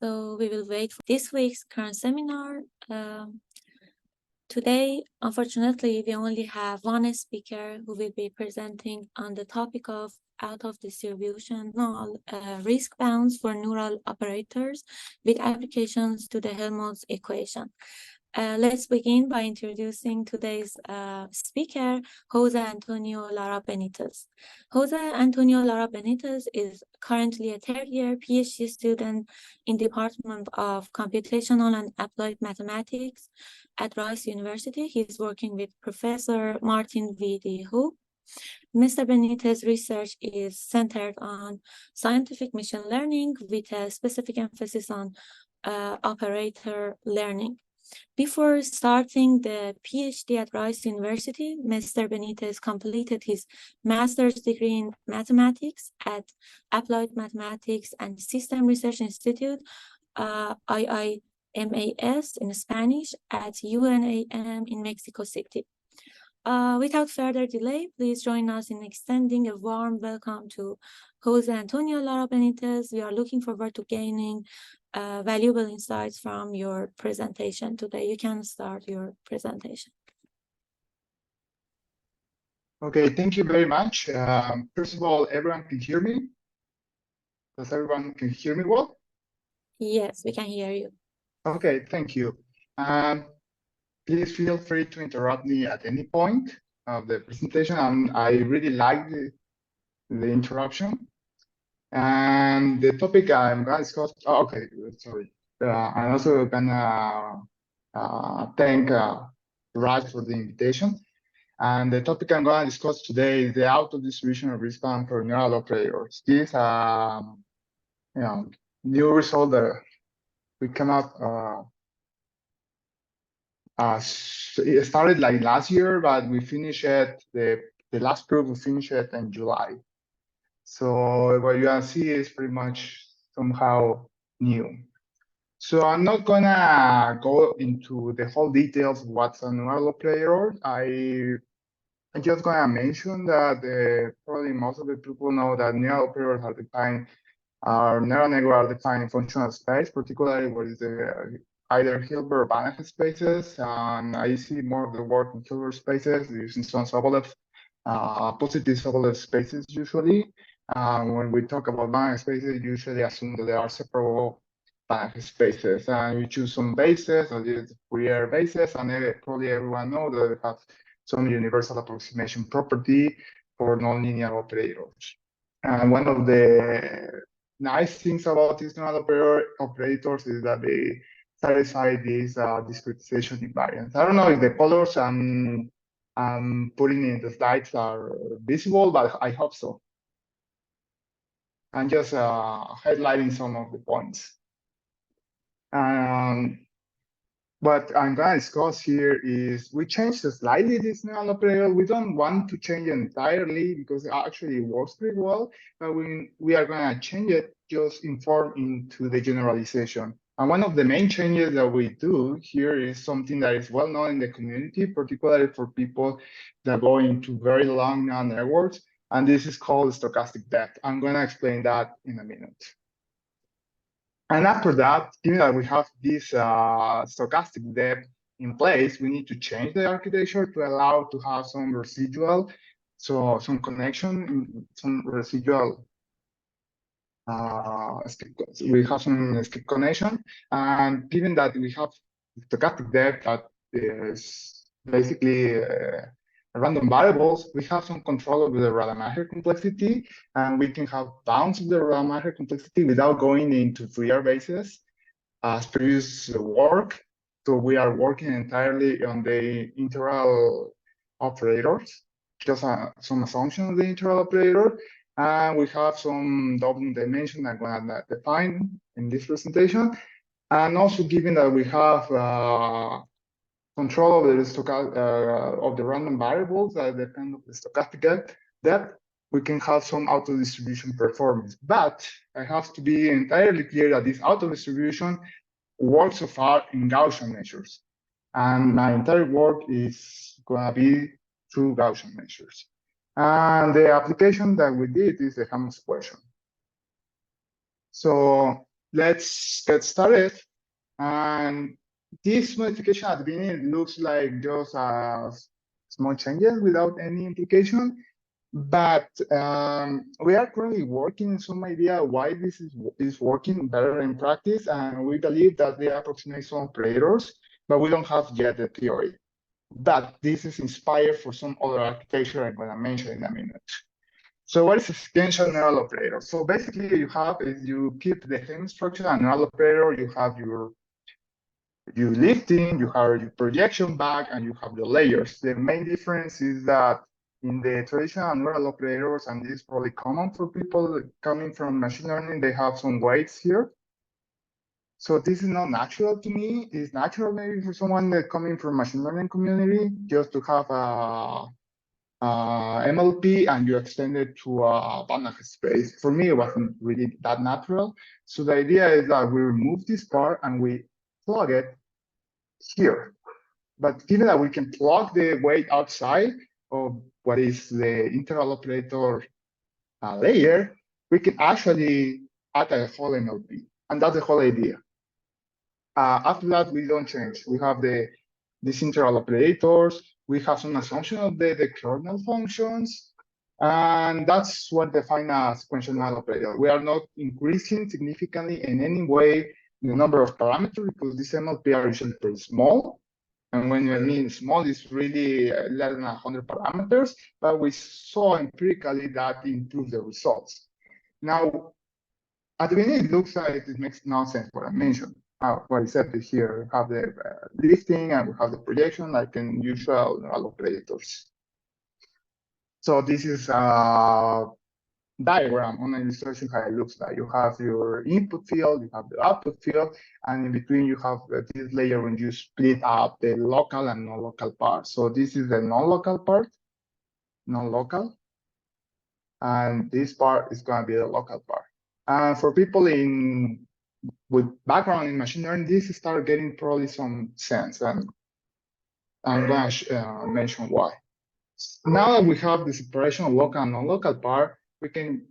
So we will wait for this week's current seminar. Today, unfortunately, we only have one speaker who will be presenting on the topic of out-of-distributional risk bounds for neural operators with applications to the Helmholtz equation. Let's begin by introducing today's speaker, Jose Antonio Lara Benitez. Jose Antonio Lara Benitez is currently a third-year PhD student in the Department of Computational and Applied Mathematics at Rice University. He's working with Professor Martin V. Hu. Mr. Benitez's research is centered on scientific machine learning with a specific emphasis on operator learning. Before starting the PhD at Rice University, Mr. Benitez completed his master's degree in mathematics at Applied Mathematics and System Research Institute, IIMAS in Spanish, at UNAM in Mexico City. Without further delay, please join us in extending a warm welcome to Jose Antonio Lara Benitez. We are looking forward to gaining valuable insights from your presentation today. You can start your presentation. Okay, thank you very much. First of all, everyone can hear me? Does everyone can hear me well? Yes, we can hear you. Okay, thank you. Please feel free to interrupt me at any point of the presentation. I really like the interruption. And the topic I'm going to discuss, sorry. I'm also gonna thank Raj for the invitation. And the topic I'm going to discuss today is the out-of-distributional response for neural operators. This new result that we come up. It started like last year, but we finished it. The last proof we finished it in July. So what you see is pretty much somehow new. So I'm not gonna go into the whole details of what's a neural operator. I'm just gonna mention that probably most of the people know that neural operators are defined, neural networks are defined in functional space, particularly what is the either Hilbert or Banach spaces. And I see more of the work in Hilbert spaces using some Sobolev, positive Sobolev spaces usually. When we talk about Banach spaces, usually assume that they are separable Banach spaces. And you choose some bases, or these Fourier bases, and probably everyone knows that they have some universal approximation property for nonlinear operators. And one of the nice things about these neural operators is that they satisfy these discretization invariants. I don't know if the colors I'm putting in the slides are visible, but I hope so. I'm just highlighting some of the points. What I'm going to discuss here is we changed slightly this neural operator. We don't want to change it entirely because it actually works pretty well, but we are going to change it just inform into the generalization. And one of the main changes that we do here is something that is well known in the community, particularly for people that go into very long neural networks, and this is called stochastic depth. I'm going to explain that in a minute. And after that, given that we have this stochastic depth in place, we need to change the architecture to allow to have some residual, so some connection, some residual. We have some skip connection, and given that we have stochastic depth that is basically random variables, we have some control over the Rademacher complexity, and we can have bounds of the Rademacher complexity without going into Fourier bases as previous work. So we are working entirely on the integral operators, just some assumption of the integral operator. And we have some doubling dimension I'm going to define in this presentation. And also given that we have control of the random variables that depend on the stochastic depth, we can have some auto-distribution performance. But I have to be entirely clear that this auto-distribution works so far in Gaussian measures. And my entire work is going to be through Gaussian measures. And the application that we did is the Helmholtz equation. So let's get started. And this modification at the beginning looks like just small changes without any implication. But we are currently working on some idea why this is working better in practice, and we believe that they approximate some operators, but we don't have yet the theory. But this is inspired for some other architecture I'm going to mention in a minute. So what is a sequential neural operator? So basically you have is you keep the same structure and neural operator, you have your lifting, you have your projection back, and you have the layers. The main difference is that in the traditional neural operators, and this is probably common for people coming from machine learning, they have some weights here. So this is not natural to me. It's natural maybe for someone that coming from machine learning community just to have a MLP and you extend it to a Banach space. For me, it wasn't really that natural. So the idea is that we remove this part and we plug it here. But given that we can plug the weight outside of what is the integral operator layer, we can actually add a whole MLP. And that's the whole idea. After that, we don't change. We have these integral operators. We have some assumption of the kernel functions. And that's what defines a sequential neural operator. We are not increasing significantly in any way the number of parameters because these MLP are usually pretty small. And when I mean small, it's really less than 100 parameters. But we saw empirically that improves the results. Now, at the beginning, it looks like it makes no sense what I mentioned. What I said is here, we have the lifting and we have the projection like in usual neural operators. So this is a diagram on an illustration how it looks like. You have your input field, you have the output field, and in between you have this layer when you split up the local and non-local part. So this is the non-local part, non-local, and this part is going to be the local part. And for people with background in machine learning, this start getting probably some sense, and I'm going to mention why. Now that we have the separation of local and non-local part, we can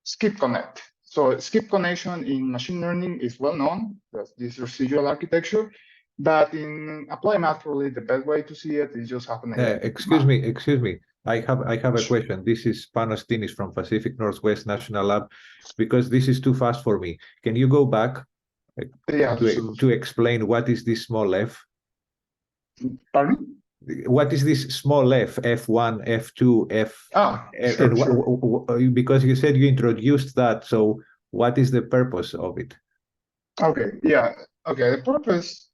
skip connect. So skip connection in machine learning is well known, that's this residual architecture, but in applied math, probably the best way to see it is just have an excuse me. I have a question. This is Panos Tinis from Pacific Northwest National Lab, because this is too fast for me. Can you go back to explain what is this small f? Pardon? What is this small f, f1, f2, f? Sure. Because you said you introduced that, so what is the purpose of it? Okay, yeah. Okay, the purpose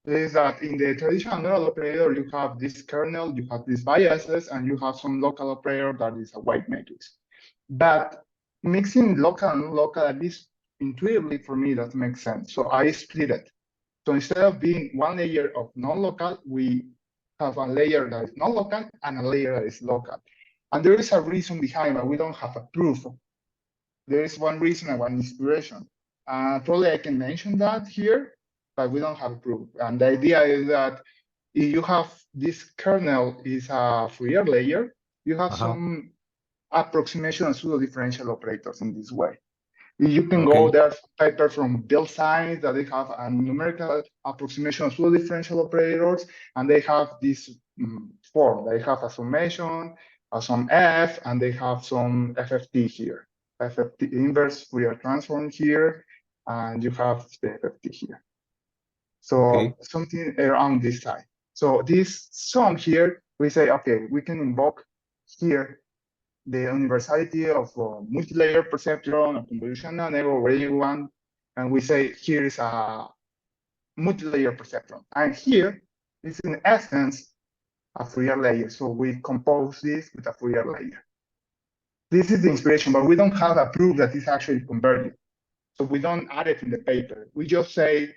is that in the traditional neural operator, you have this kernel, you have these biases, and you have some local operator that is a weight matrix. But mixing local and non-local, at least intuitively for me, that makes sense. So I split it. So instead of being one layer of non-local, we have a layer that is non-local and a layer that is local. And there is a reason behind, but we don't have a proof. There is one reason and one inspiration. Probably I can mention that here, but we don't have a proof. And the idea is that if you have this kernel is a Fourier layer, you have some approximation of pseudo-differential operators in this way. You can go, there's a paper from Bill Science that they have a numerical approximation of pseudo-differential operators, and they have this form. They have a summation, some F, and they have some FFT here. FFT inverse Fourier transform here, and you have the FFT here. So something around this side. So this sum here, we say, okay, we can invoke here the universality of multi-layer perceptron or convolutional network, or whatever you want, and we say here is a multi-layer perceptron, and here is in essence a Fourier layer. So we compose this with a Fourier layer. This is the inspiration, but we don't have a proof that it's actually convergent. So we don't add it in the paper. We just say,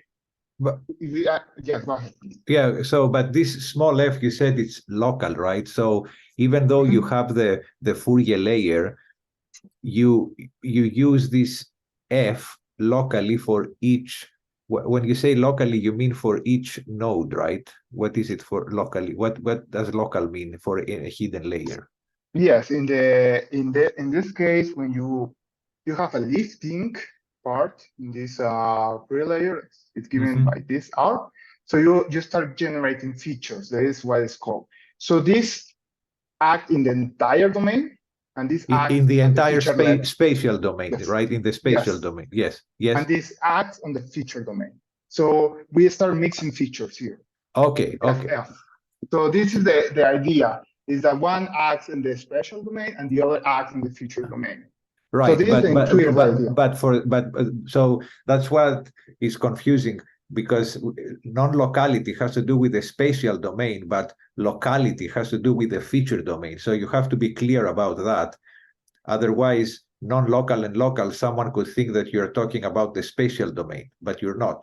but yes, go ahead. Yeah, so, but this small f, you said it's local, right? So even though you have the Fourier layer, you use this f locally for each. When you say locally, you mean for each node, right? What is it for locally? What does local mean for a hidden layer? Yes, in this case, when you have a lifting part in this pre-layer. It's given by this R. So you start generating features. That is what it's called. So this act in the entire domain, and this act in the entire spatial domain, yes. right? In the spatial domain, yes, yes. And this acts on the feature domain. So we start mixing features here. Okay, okay. So this is the idea, is that one acts in the spatial domain and the other acts in the feature domain. Right, so this is the intuitive idea. So that's what is confusing, because non-locality has to do with the spatial domain, but locality has to do with the feature domain. So you have to be clear about that. Otherwise, non-local and local, someone could think that you're talking about the spatial domain, but you're not.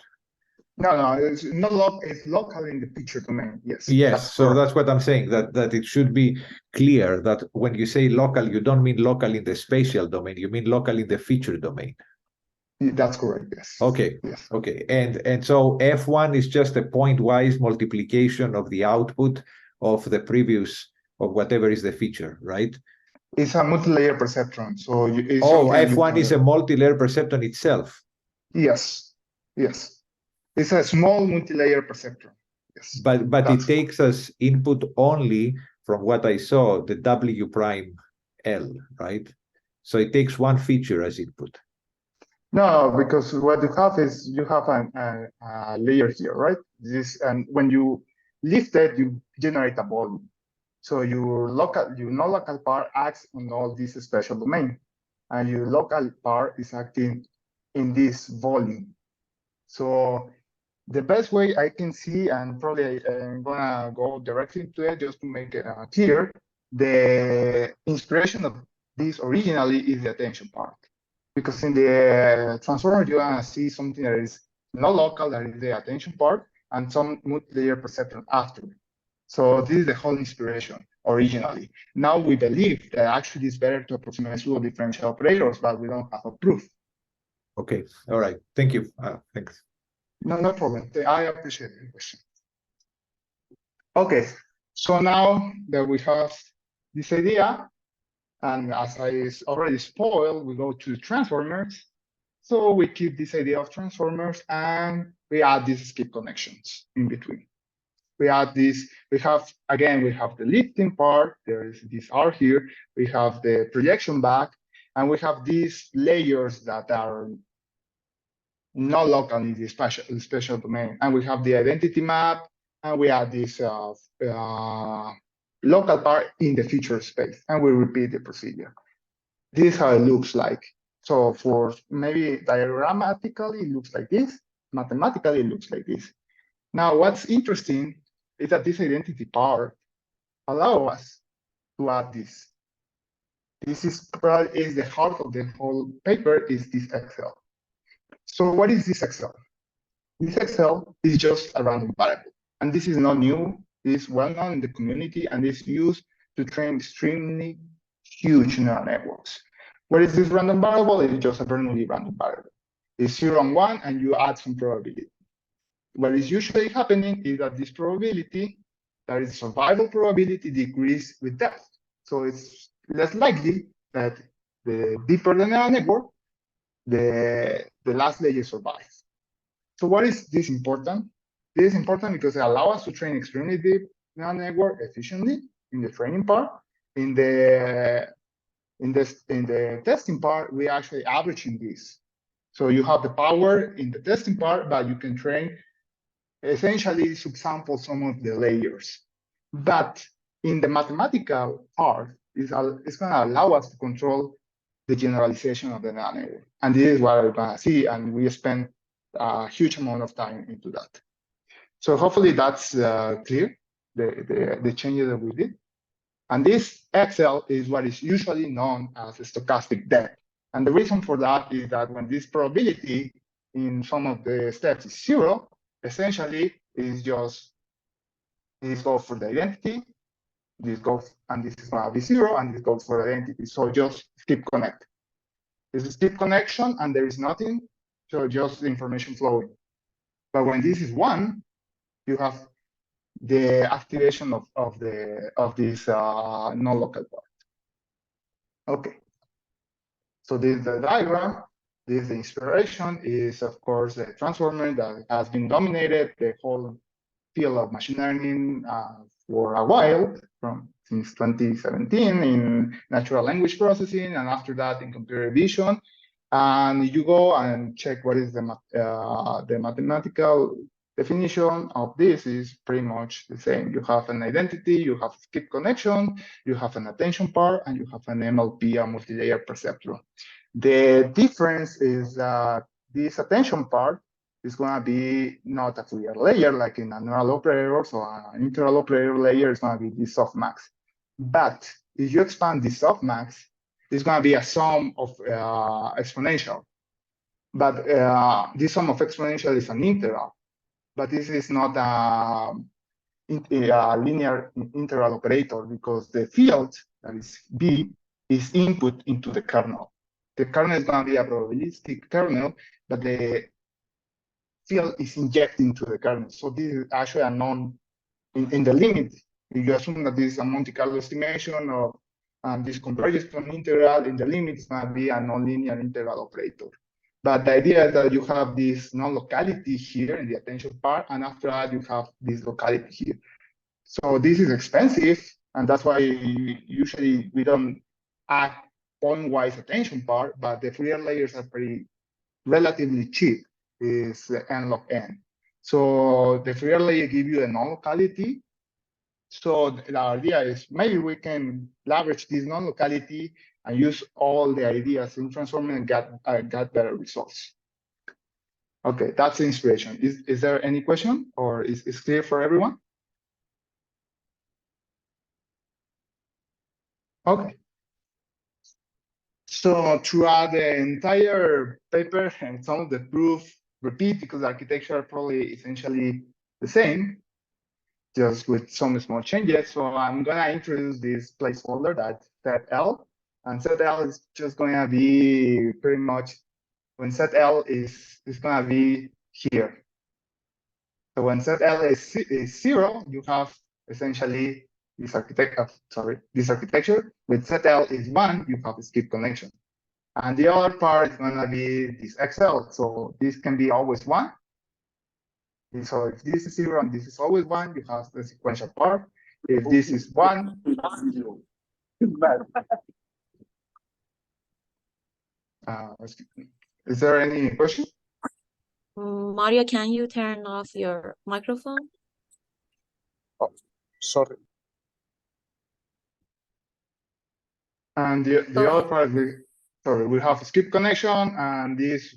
No, it's not local. It's local in the feature domain. Yes. Yes. So that's what I'm saying. That it should be clear that when you say local, you don't mean local in the spatial domain. You mean local in the feature domain. That's correct. Yes. Okay. Yes. Okay. And so F1 is just a point-wise multiplication of the output of the previous of whatever is the feature, right? It's a multi-layer perceptron. So F1 is a multi-layer perceptron itself. Yes. Yes. It's a small multi-layer perceptron. Yes. But it takes as input only, from what I saw, the W prime L, right? So it takes one feature as input. No, because what you have is you have a layer here, right? And when you lift it, you generate a volume. So your non-local part acts on all this spatial domain, and your local part is acting in this volume. So the best way I can see, and probably I'm gonna go directly into it just to make it clear, the inspiration of this originally is the attention part. Because in the transformer, you're gonna see something that is not local, that is the attention part, and some multi-layer perceptron after. So this is the whole inspiration originally. Now we believe that actually it's better to approximate pseudo-differential operators, but we don't have a proof. Okay, all right, thank you. Thanks. No problem. I appreciate the question. Okay, so now that we have this idea, and as I already spoiled, we go to transformers. So we keep this idea of transformers and we add these skip connections in between. We have the lifting part, there is this R here, we have the projection back, and we have these layers that are not local in the spatial domain. And we have the identity map, and we add this local part in the feature space, and we repeat the procedure. This is how it looks like. So for maybe diagrammatically, it looks like this. Mathematically, it looks like this. Now, what's interesting is that this identity part allows us to add this. This is probably the heart of the whole paper, is this Excel. So what is this Excel? This Excel is just a random variable. And this is not new. It is well known in the community and is used to train extremely huge neural networks. What is this random variable? It's just a Bernoulli random variable. It's 0 and 1, and you add some probability. What is usually happening is that this probability, that is survival probability, decreases with depth. So it's less likely that the deeper the neural network, the last layer survives. So why is this important? This is important because it allows us to train extremely deep neural network efficiently in the training part. In the testing part, we actually averaging this. So you have the power in the testing part, but you can train essentially subsample some of the layers. But in the mathematical part, it's going to allow us to control the generalization of the neural network. And this is what we're going to see, and we spend a huge amount of time into that. So hopefully that's clear, the changes that we did. And this Excel is what is usually known as a stochastic depth. And the reason for that is that when this probability in some of the steps is 0, essentially is just this goes for the identity, this goes, and this is going to be 0, and this goes for identity. So just skip connect. It's a skip connection, and there is nothing, so just the information flowing. But when this is 1, you have the activation of this non-local part. Okay. So this is the diagram. This inspiration is, of course, the transformer that has been dominated the whole field of machine learning for a while, since 2017 in natural language processing, and after that in computer vision. And you go and check what is the mathematical definition of this is pretty much the same. You have an identity, you have skip connection, you have an attention part, and you have an MLP, a multi-layer perceptron. The difference is that this attention part is going to be not a Fourier layer like in a neural operator, so an integral operator layer is going to be this softmax. But if you expand this softmax, it's going to be a sum of exponential. But this sum of exponential is an integral. But this is not a linear integral operator because the field, that is B, is input into the kernel. The kernel is going to be a probabilistic kernel, but the field is injected into the kernel. So this is actually a in the limit. If you assume that this is a Monte Carlo estimation or this converges to an integral, in the limit it's going to be a nonlinear integral operator. But the idea is that you have this non-locality here in the attention part, and after that you have this locality here. So this is expensive, and that's why usually we don't add point-wise attention part, but the Fourier layers are relatively cheap, is n log n. So the Fourier layer give you a non-locality. So the idea is maybe we can leverage this non-locality and use all the ideas in transforming and get better results. Okay, that's the inspiration. Is there any question, or is clear for everyone? Okay. So throughout the entire paper, and some of the proof repeat because the architecture are probably essentially the same, just with some small changes. So I'm gonna introduce this placeholder that's set L, and set L is just gonna be pretty much when set L is gonna be here. So when set L is 0, you have essentially this architecture. With set L is 1, you have a skip connection. And the other part is gonna be this XL. So this can be always 1. So if this is 0 and this is always 1, you have the sequential part. If this is 1, is there any question? Mario, can you turn off your microphone? Oh, sorry. And the other part, we have a skip connection, and this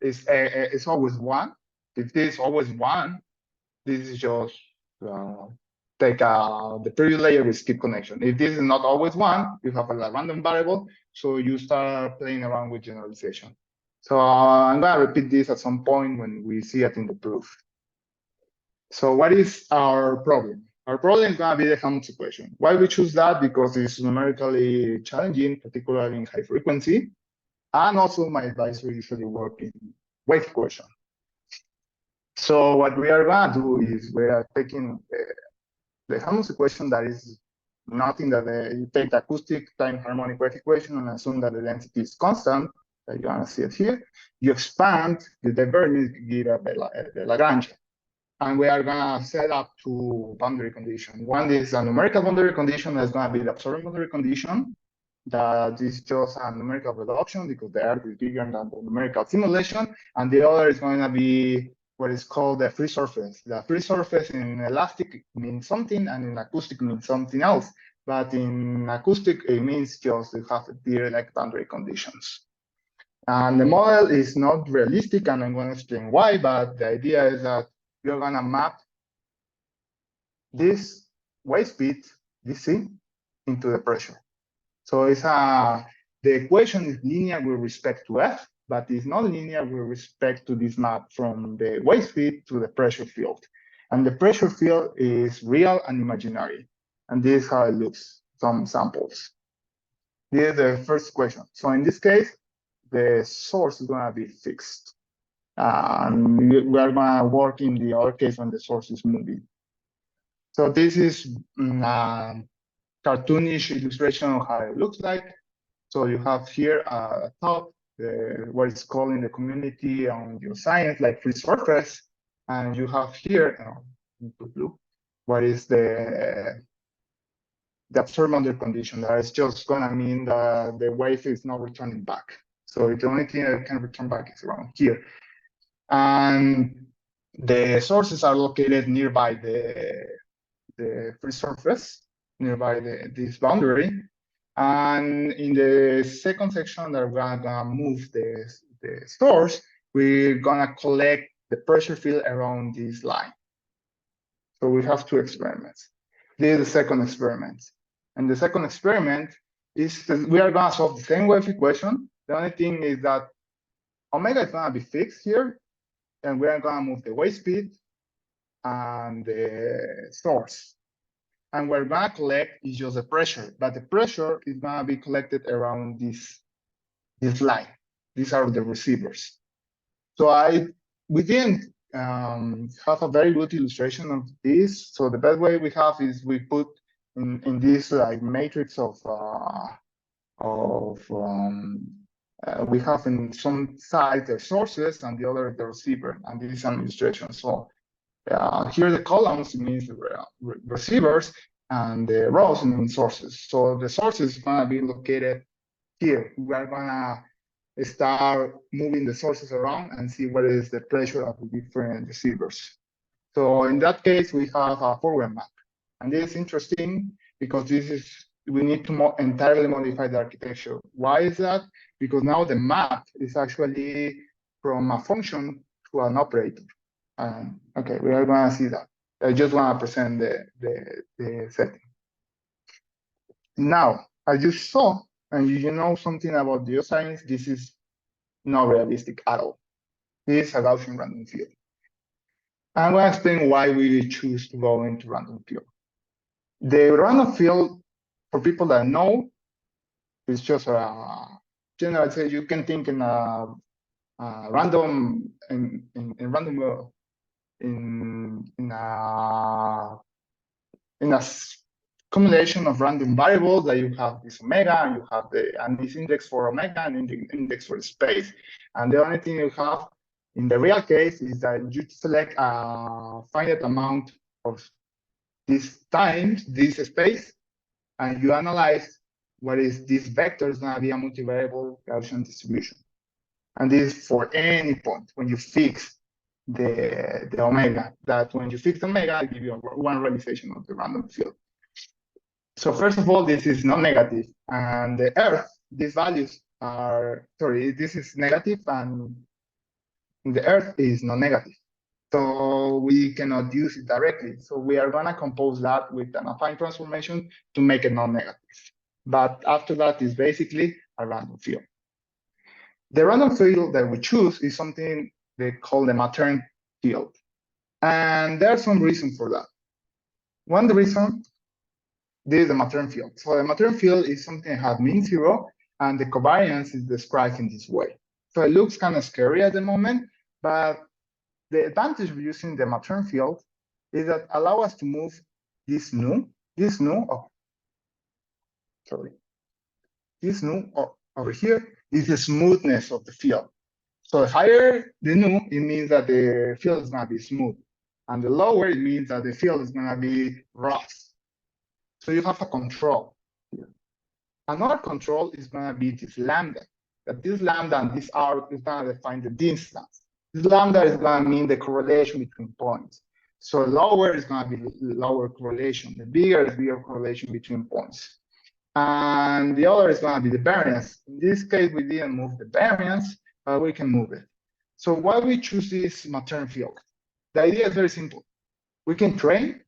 is always 1. If this is always 1, this is just take the previous layer with skip connection. If this is not always 1, you have a random variable, so you start playing around with generalization. So I'm going to repeat this at some point when we see it in the proof. So what is our problem? Our problem is going to be the Helmholtz equation. Why we choose that? Because it's numerically challenging, particularly in high frequency. And also my advisor usually work in wave equation. So what we are going to do is we are taking the Helmholtz equation that is nothing that you take the acoustic time harmonic wave equation and assume that the density is constant. You're going to see it here. You expand the divergence, give the Lagrange. And we are going to set up 2 boundary conditions. One is a numerical boundary condition that's going to be the absorbing boundary condition. That is just a numerical reduction because the Earth is bigger than the numerical simulation. And the other is going to be what is called the free surface. The free surface in elastic means something, and in acoustic means something else. But in acoustic, it means just you have direct boundary conditions. And the model is not realistic, and I'm going to explain why, but the idea is that you're going to map this wave speed, dc, into the pressure. So it's the equation is linear with respect to f, but it's not linear with respect to this map from the wave speed to the pressure field. And the pressure field is real and imaginary. And this is how it looks, some samples. This is the first equation. So in this case, the source is going to be fixed. We are going to work in the other case when the source is moving. So this is a cartoonish illustration of how it looks like. So you have here a top what is called in the community on geoscience, like free surface. And you have here, blue, what is the absorbed condition. That is just gonna mean that the wave is not returning back. So the only thing that can return back is around here. And the sources are located nearby the free surface, nearby this boundary. And in the second section that we're gonna move the source, we're gonna collect the pressure field around this line. So we have two experiments. This is the second experiment. And the second experiment is that we are gonna solve the same wave equation. The only thing is that omega is gonna be fixed here, and we are gonna move the wave speed and the source. And we're gonna collect is just the pressure, but the pressure is gonna be collected around this line. These are the receivers. So we didn't have a very good illustration of this. So the best way we have is we put in this like matrix of we have in some side the sources and the other the receiver, and this is an illustration. So here the columns means receivers and the rows mean sources. So the sources is gonna be located here. We are gonna start moving the sources around and see what is the pressure of the different receivers. So in that case, we have a forward map. And this is interesting because we need to entirely modify the architecture. Why is that? Because now the map is actually from a function to an operator. Okay, we are gonna see that. I just wanna present the setting. Now, as you saw, and you know something about geoscience, this is not realistic at all. This is a Gaussian random field. I'm going to explain why we choose to go into random field. The random field, for people that know, is just a general. Say you can think in a random in a combination of random variables that you have this omega and you have this index for omega and index for space. And the only thing you have in the real case is that you select a finite amount of these times, this space, and you analyze what is this vector is going to be a multivariable Gaussian distribution. And this is for any point when you fix the omega, that when you fix omega, it gives you one realization of the random field. So first of all, this is not negative, and the Earth, these values are, sorry, this is negative, and the Earth is not negative. So we cannot use it directly. So we are gonna compose that with an affine transformation to make it non-negative. But after that is basically a random field. The random field that we choose is something they call the Matern field. And there's some reason for that. One reason, this is the Matern field. So the Matern field is something that has mean zero, and the covariance is described in this way. So it looks kind of scary at the moment, but the advantage of using the Matern field is that allow us to move this nu over here is the smoothness of the field. So the higher the nu, it means that the field is going to be smooth. And the lower, it means that the field is going to be rough. So you have a control here. Another control is going to be this lambda. That this lambda and this arc is going to define the distance. This lambda is going to mean the correlation between points. So lower is going to be lower correlation. The bigger is bigger correlation between points. And the other is going to be the variance. In this case, we didn't move the variance, but we can move it. So why we choose this Matern field? The idea is very simple. We can train,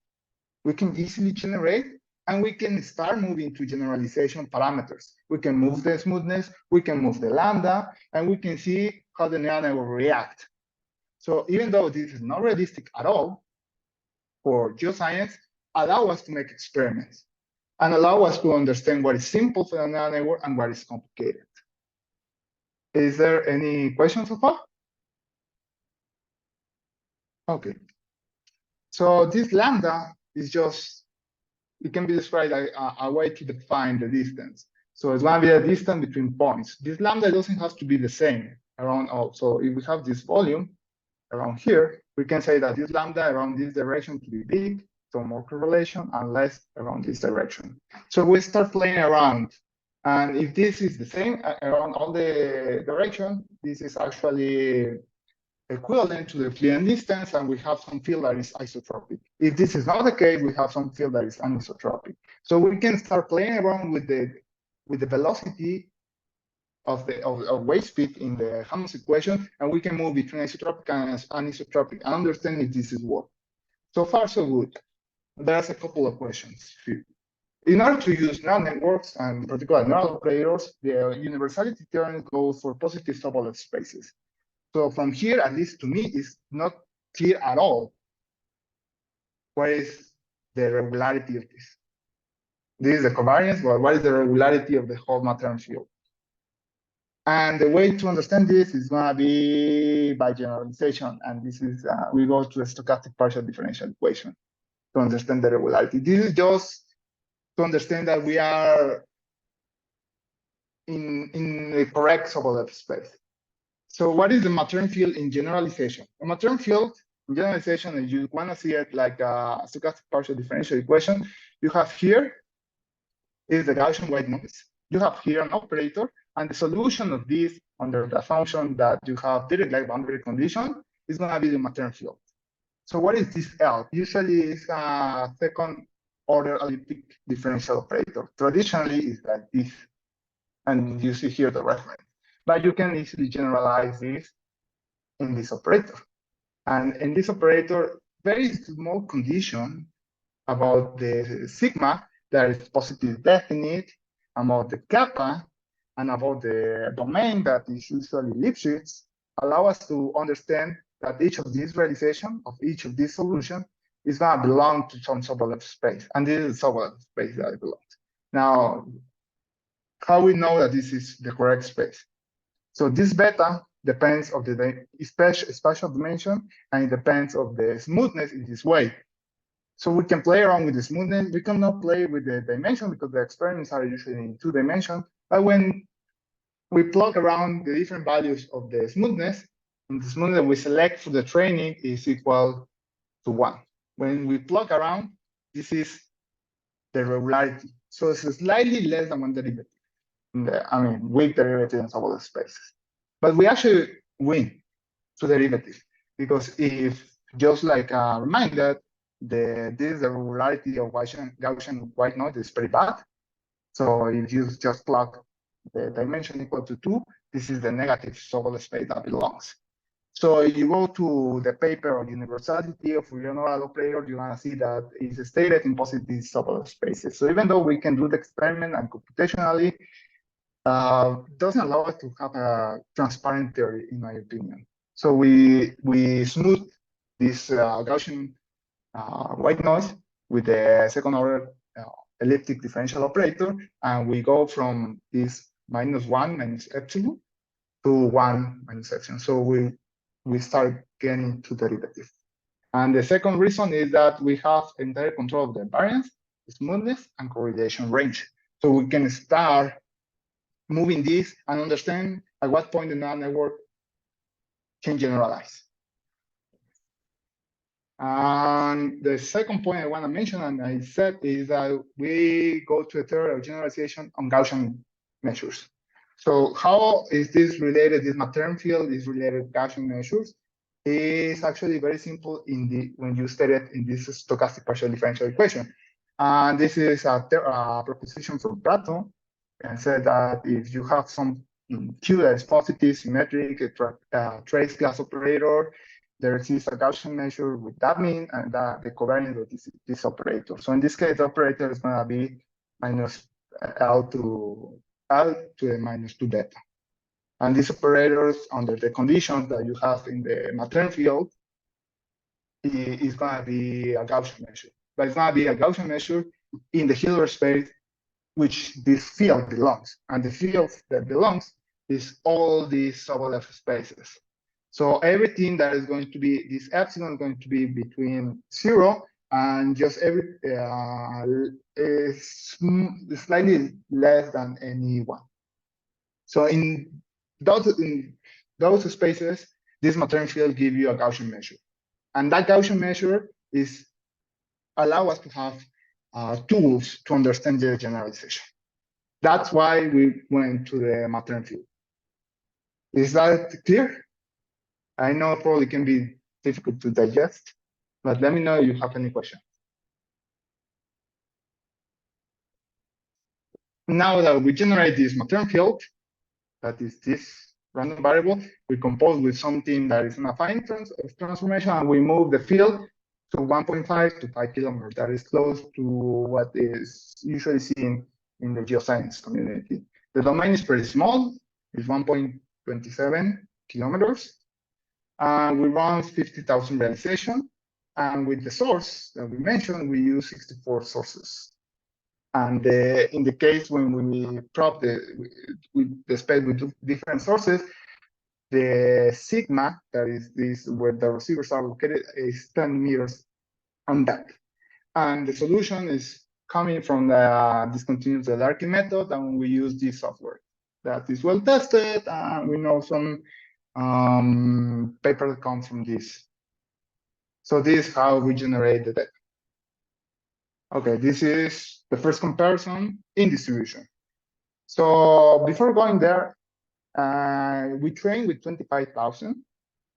we can easily generate, and we can start moving to generalization parameters. We can move the smoothness, we can move the lambda, and we can see how the neural network will react. So even though this is not realistic at all for geoscience, allow us to make experiments and allow us to understand what is simple for the neural network and what is complicated. Is there any questions so far? Okay. So this lambda is just, it can be described as a way to define the distance. So it's going to be the distance between points. This lambda doesn't have to be the same around all. So if we have this volume around here, we can say that this lambda around this direction to be big, so more correlation, and less around this direction. So we start playing around. And if this is the same around all the direction, this is actually equivalent to the Euclidean distance, and we have some field that is isotropic. If this is not the case, we have some field that is anisotropic. So we can start playing around with the velocity of wave speed in the Helmholtz equation, and we can move between isotropic and anisotropic and understand if this is work. So far, so good. There's a couple of questions. In order to use neural networks, and in particular neural operators, the universality theorem goes for positive Sobolev spaces. So from here, at least to me, it's not clear at all what is the regularity of this. This is the covariance, but what is the regularity of the whole material field? And the way to understand this is going to be by generalization. And this is, we go to a stochastic partial differential equation to understand the regularity. This is just to understand that we are in the correct Sobolev space. So what is the material field in generalization? A material field in generalization, if you want to see it like a stochastic partial differential equation, you have here is the Gaussian white noise. You have here an operator, and the solution of this under the assumption that you have direct light boundary condition is going to be the material field. So what is this L? Usually it's a second order elliptic differential operator. Traditionally, it's like this, and you see here the reference. But you can easily generalize this in this operator. And in this operator, very small condition about the sigma that is positive definite, about the kappa, and about the domain that is usually Lipschitz, allow us to understand that each of these realization of each of these solutions is going to belong to some Sobolev space. And this is the Sobolev space that it belongs. Now, how we know that this is the correct space? So this beta depends of the spatial dimension, and it depends of the smoothness in this way. So we can play around with the smoothness. We cannot play with the dimension because the experiments are usually in 2 dimensions. But when we plug around the different values of the smoothness, and the smoothness we select for the training is equal to 1. When we plug around, this is the regularity. So it's slightly less than 1 derivative. Weak derivative in Sobolev spaces. But we actually win 2 derivatives, because if, just like a reminder, this is the regularity of Gaussian white noise is pretty bad. So if you just plug the dimension equal to 2, this is the negative Sobolev space that belongs. So if you go to the paper on universality of Fourier neural operator, you're going to see that it's stated in positive Sobolev spaces. So even though we can do the experiment and computationally, doesn't allow us to have a transparent theory, in my opinion. So we smooth this Gaussian white noise with the second order elliptic differential operator, and we go from this -1 minus epsilon to 1 minus epsilon. So we start getting to derivative. And the second reason is that we have entire control of the variance, smoothness, and correlation range. So we can start moving this and understand at what point the neural network can generalize. And the second point I want to mention, and I said, is that we go to a theory of generalization on Gaussian measures. So how is this related? This material field is related to Gaussian measures. It's actually very simple when you state it in this stochastic partial differential equation. And this is a proposition from Plato, and said that if you have some Q that is positive, symmetric, a trace class operator, there exists a Gaussian measure with that mean and the covariance of this operator. So in this case, the operator is going to be minus L to the minus 2 beta. And these operators, under the conditions that you have in the material field, is going to be a Gaussian measure. But it's going to be a Gaussian measure in the Hilbert space, which this field belongs. And the field that belongs is all these Sobolev spaces. So everything that is going to be, this epsilon is going to be between 0 and just slightly less than any one. So in those spaces, this material field give you a Gaussian measure, and that Gaussian measure allow us to have tools to understand the generalization. That's why we went to the material field. Is that clear? I know it probably can be difficult to digest, but let me know if you have any questions. Now that we generate this material field, that is this random variable, we compose with something that is an affine transformation, and we move the field to 1.5 to 5 kilometers. That is close to what is usually seen in the geoscience community. The domain is pretty small, it's 1.27 kilometers. We run 50,000 realization. And with the source that we mentioned, we use 64 sources. And in the case when we prop the space with different sources, the sigma, that is this where the receivers are located, is 10 meters on that. And the solution is coming from the discontinuous Larkin method, and we use this software that is well tested, and we know some paper that comes from this. So this is how we generate the data. Okay, this is the first comparison in distribution. So before going there, we trained with 25,000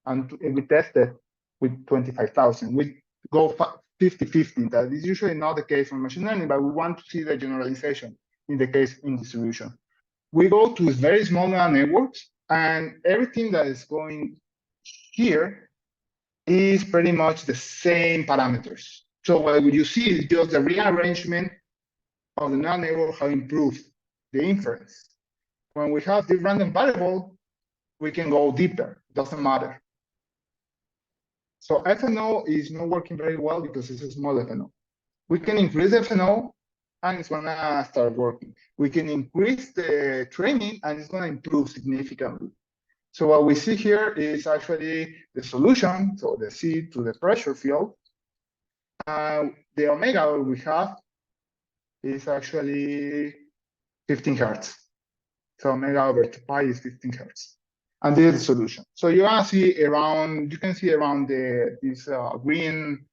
and we tested with 25,000. We go 50-50. That is usually not the case for machine learning, but we want to see the generalization in the case in distribution. We go to very small neural networks, and everything that is going here is pretty much the same parameters. So what you see is just the rearrangement of the neural network, how improve the inference. When we have this random variable, we can go deeper, doesn't matter. So FNO is not working very well because it's a small FNO. We can increase the FNO and it's gonna start working. We can increase the training and it's gonna improve significantly. So what we see here is actually the solution, so the C to the pressure field. The omega we have is actually 15 hertz. So omega over 2 pi is 15 hertz. And this is the solution. So you can see around this green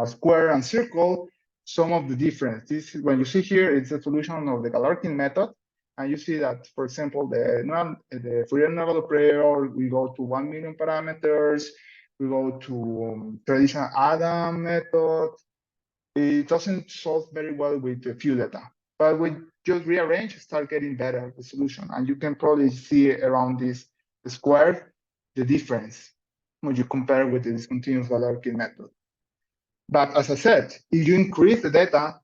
square and circle some of the difference. This is, when you see here, it's a solution of the Galerkin method. And you see that, for example, the Fourier neural operator, we go to 1 million parameters. We go to traditional Adam method. It doesn't solve very well with the few data, but we just rearrange, start getting better the solution. And you can probably see around this square the difference when you compare with the discontinuous Galerkin method. But as I said, if you increase the data,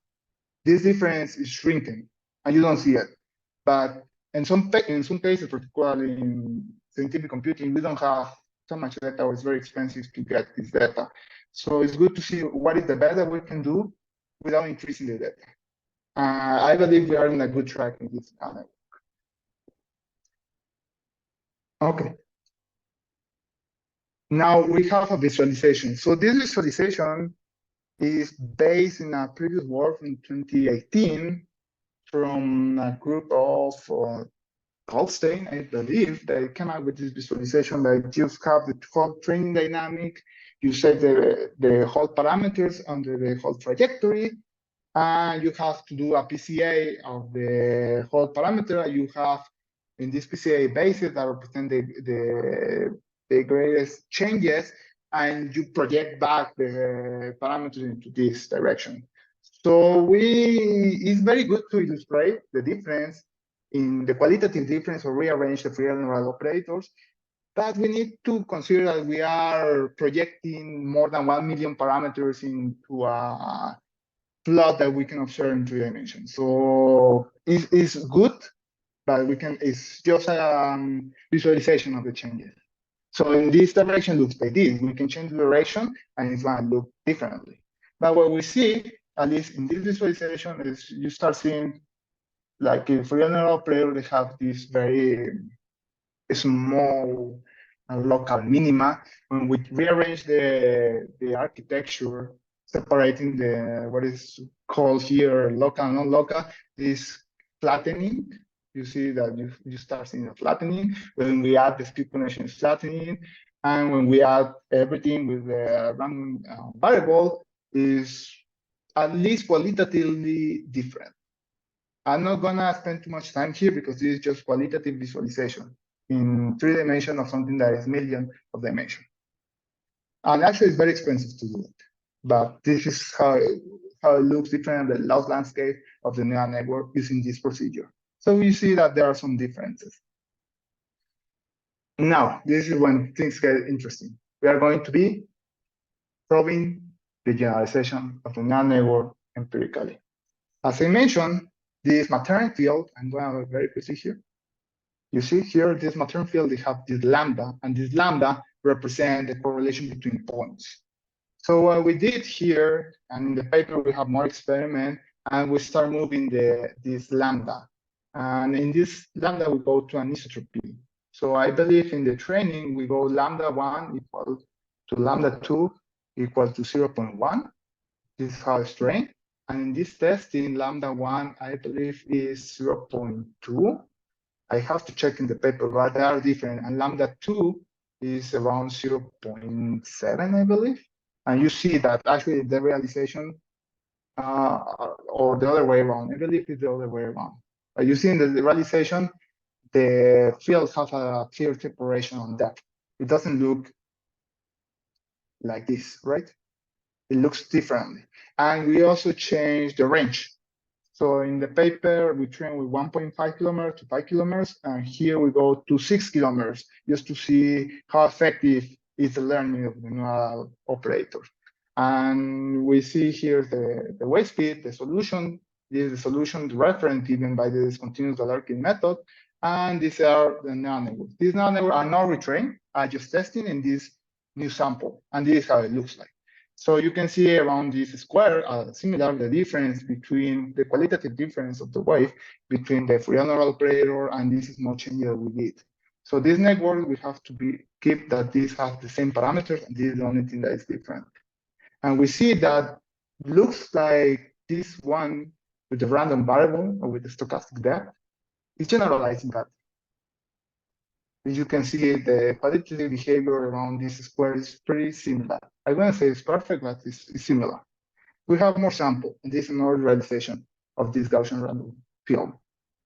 this difference is shrinking, and you don't see it. But in some cases, particularly in scientific computing, we don't have so much data, or it's very expensive to get this data. So it's good to see what is the best that we can do without increasing the data. I believe we are on a good track in this network. Okay. Now we have a visualization. So this visualization is based in a previous work in 2018 from a group of Goldstein, I believe. They came out with this visualization that just have the whole training dynamic. You set the whole parameters under the whole trajectory, and you have to do a PCA of the whole parameter. You have in this PCA bases that represent the greatest changes, and you project back the parameters into this direction. So it's very good to illustrate the difference in the qualitative difference or rearrange the Fourier neural operators, but we need to consider that we are projecting more than 1 million parameters into a plot that we can observe in 3 dimensions. So it's good, but it's just a visualization of the changes. So in this direction looks like this. We can change the direction and it's going to look differently. But what we see, at least in this visualization, is you start seeing like in Fourier neural operator, they have this very small local minima. When we rearrange the architecture separating the what is called here local and non-local is flattening. You see that you start seeing a flattening. When we add the speed connection, is flattening, and when we add everything with the random variable, is at least qualitatively different. I'm not gonna spend too much time here because this is just qualitative visualization in 3 dimensions of something that is millions of dimensions. And actually, it's very expensive to do it. But this is how it looks different in the loss landscape of the neural network using this procedure. So you see that there are some differences. Now, this is when things get interesting. We are going to be probing the generalization of the neural network empirically. As I mentioned, this maternal field, I'm going to be very quickly here. You see here, this maternal field, they have this lambda, and this lambda represents the correlation between points. So what we did here, and in the paper, we have more experiment, and we start moving this lambda. And in this lambda, we go to anisotropy. So I believe in the training, we go lambda 1 equal to lambda 2 equal to 0.1. This is how it's trained. And in this testing, lambda 1, I believe, is 0.2. I have to check in the paper, but they are different. And lambda 2 is around 0.7, I believe. And you see that actually the realization, or the other way around, I believe it's the other way around. But you see in the realization, the field has a clear separation on that. It doesn't look like this, right? It looks differently. And we also changed the range. So in the paper, we train with 1.5 kilometers to 5 kilometers, and here we go to 6 kilometers, just to see how effective is the learning of the neural operator. And we see here the wave speed, the solution. This is the solution reference given by the discontinuous Galerkin method, and these are the neural networks. These neural networks are not retrained, are just testing in this new sample, and this is how it looks like. So you can see around this square, similar the difference between the qualitative difference of the wave between the Fourier neural operator and this small change that we did. So this network, we have to keep that this has the same parameters, and this is the only thing that is different. And we see that looks like this one with the random variable or with the stochastic depth is generalizing that. You can see the qualitative behavior around this square is pretty similar. I wouldn't say it's perfect, but it's similar. We have more sample, and this is another realization of this Gaussian random field.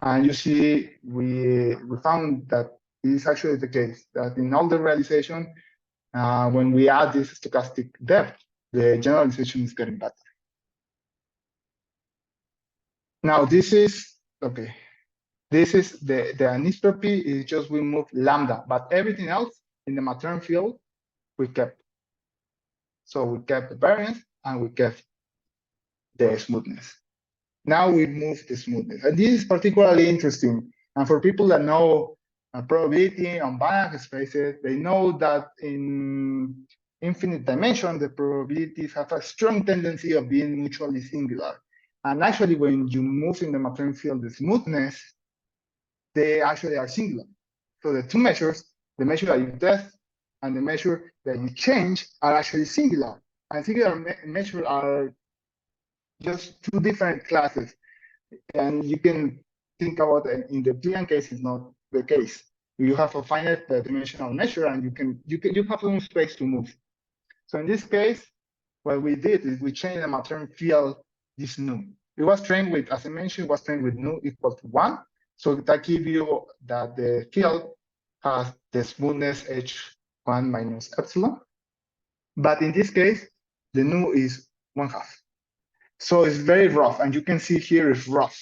And you see, we found that this is actually the case, that in all the realization, when we add this stochastic depth, the generalization is getting better. Now, this is, okay. This is the anisotropy is just we move lambda, but everything else in the maternal field, we kept. So we kept the variance and we kept the smoothness. Now we move the smoothness. And this is particularly interesting. And for people that know probability on Banach spaces, they know that in infinite dimension, the probabilities have a strong tendency of being mutually singular. And actually, when you move in the maternal field, the smoothness, they actually are singular. So the two measures, the measure that you test and the measure that you change, are actually singular. And singular measures are just two different classes. And you can think about it in the Euclidean case, is not the case. You have a finite dimensional measure, and you have some space to move. So in this case, what we did is we changed the maternal field this nu. It was trained with, as I mentioned, it was trained with nu equal to 1. So that gives you that the field has the smoothness h1 minus epsilon. But in this case, the nu is 1/2. So it's very rough, and you can see here it's rough.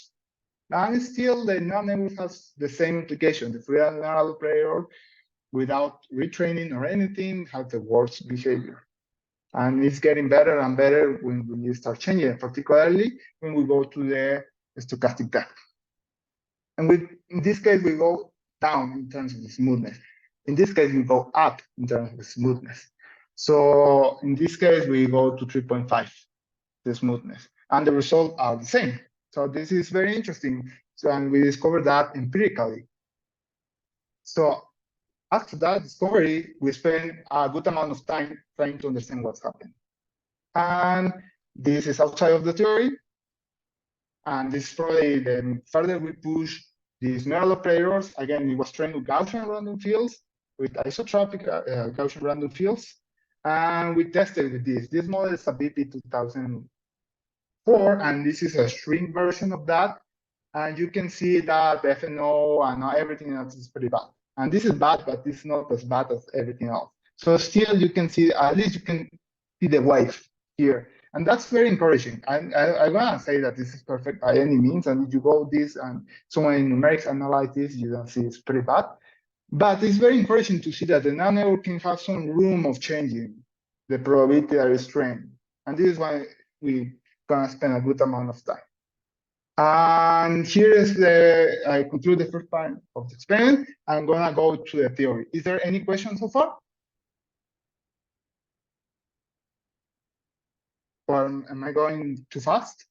And still, the neural network has the same implication. The Fourier neural operator, without retraining or anything, has the worst behavior. And it's getting better and better when we start changing it, particularly when we go to the stochastic depth. And in this case, we go down in terms of the smoothness. In this case, we go up in terms of the smoothness. So in this case, we go to 3.5, the smoothness. And the results are the same. So this is very interesting. So, and we discovered that empirically. So after that discovery, we spent a good amount of time trying to understand what's happening. And This is outside of the theory. And this is probably the further we push these neural operators. Again, it was trained with Gaussian random fields, with isotropic Gaussian random fields. And we tested with this. This model is a BP 2004, and this is a shrink version of that. And you can see that the FNO and everything else is pretty bad. And this is bad, but it's not as bad as everything else. So still you can see, at least you can see the wave here. And that's very encouraging. I want to say that this is perfect by any means. And if you go this and so many numerics analyze this, you don't see it's pretty bad. But it's very encouraging to see that the nanotwork can have some room of changing the probability that is trained. And this is why we're going to spend a good amount of time. And here is I conclude the first part of the experiment. I'm going to go to the theory. Is there any questions so far? Or am I going too fast?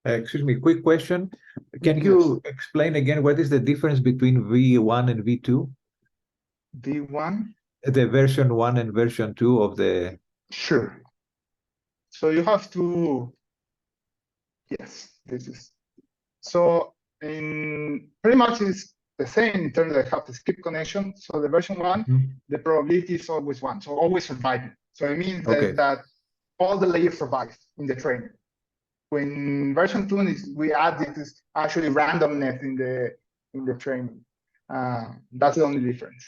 Excuse me, quick question. Can you explain again what is the difference between V1 and V2? V1? The version 1 and version 2 of the... Sure. So you have to... Yes, this is... So pretty much it's the same in terms of have the skip connection. So the version 1, the probability is always 1, so always surviving. So it means that all the layers survive in the training. When version 2 is, we add this actually randomness in the training. That's the only difference.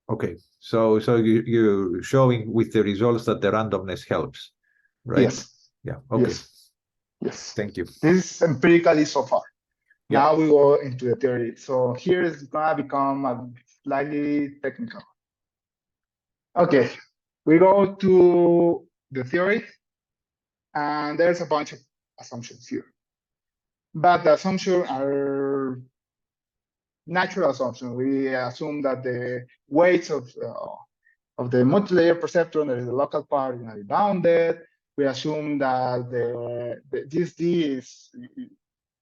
Okay, so you're showing with the results that the randomness helps, right? Yes. Yeah. Okay. Yes. Thank you. This is empirically so far. Yeah. Now we go into the theory. So here is gonna become slightly technical. Okay, we go to the theory, and there's a bunch of assumptions here. But the assumptions are natural assumptions. We assume that the weights of the multi-layer perceptron, that is the local part, is going to be bounded. We assume that this D is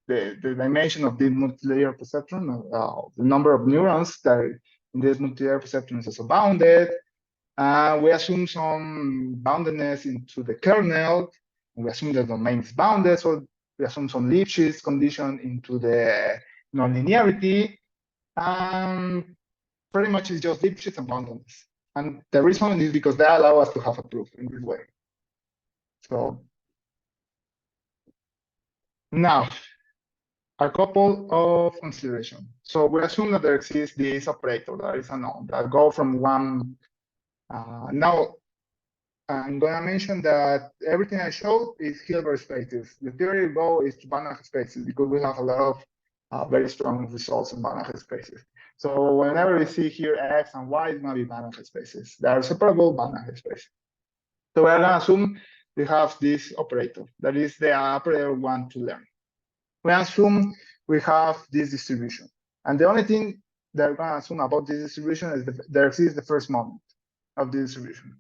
the dimension of the multi-layer perceptron, the number of neurons that are in this multi-layer perceptron is also bounded. We assume some boundedness into the kernel. We assume the domain is bounded, so we assume some Lipschitz condition into the nonlinearity. Pretty much it's just Lipschitz and boundedness. And the reason is because they allow us to have a proof in this way. So now, a couple of considerations. So we assume that there exists this operator that is unknown that go from one. Now, I'm going to mention that everything I showed is Hilbert spaces. The theory goal is to Banach spaces because we have a lot of very strong results in Banach spaces. So whenever we see here X and Y, it's going to be Banach spaces. They are separable Banach spaces. So we're going to assume we have this operator. That is the operator we want to learn. We assume we have this distribution. And the only thing that we're going to assume about this distribution is that there exists the first moment of the distribution.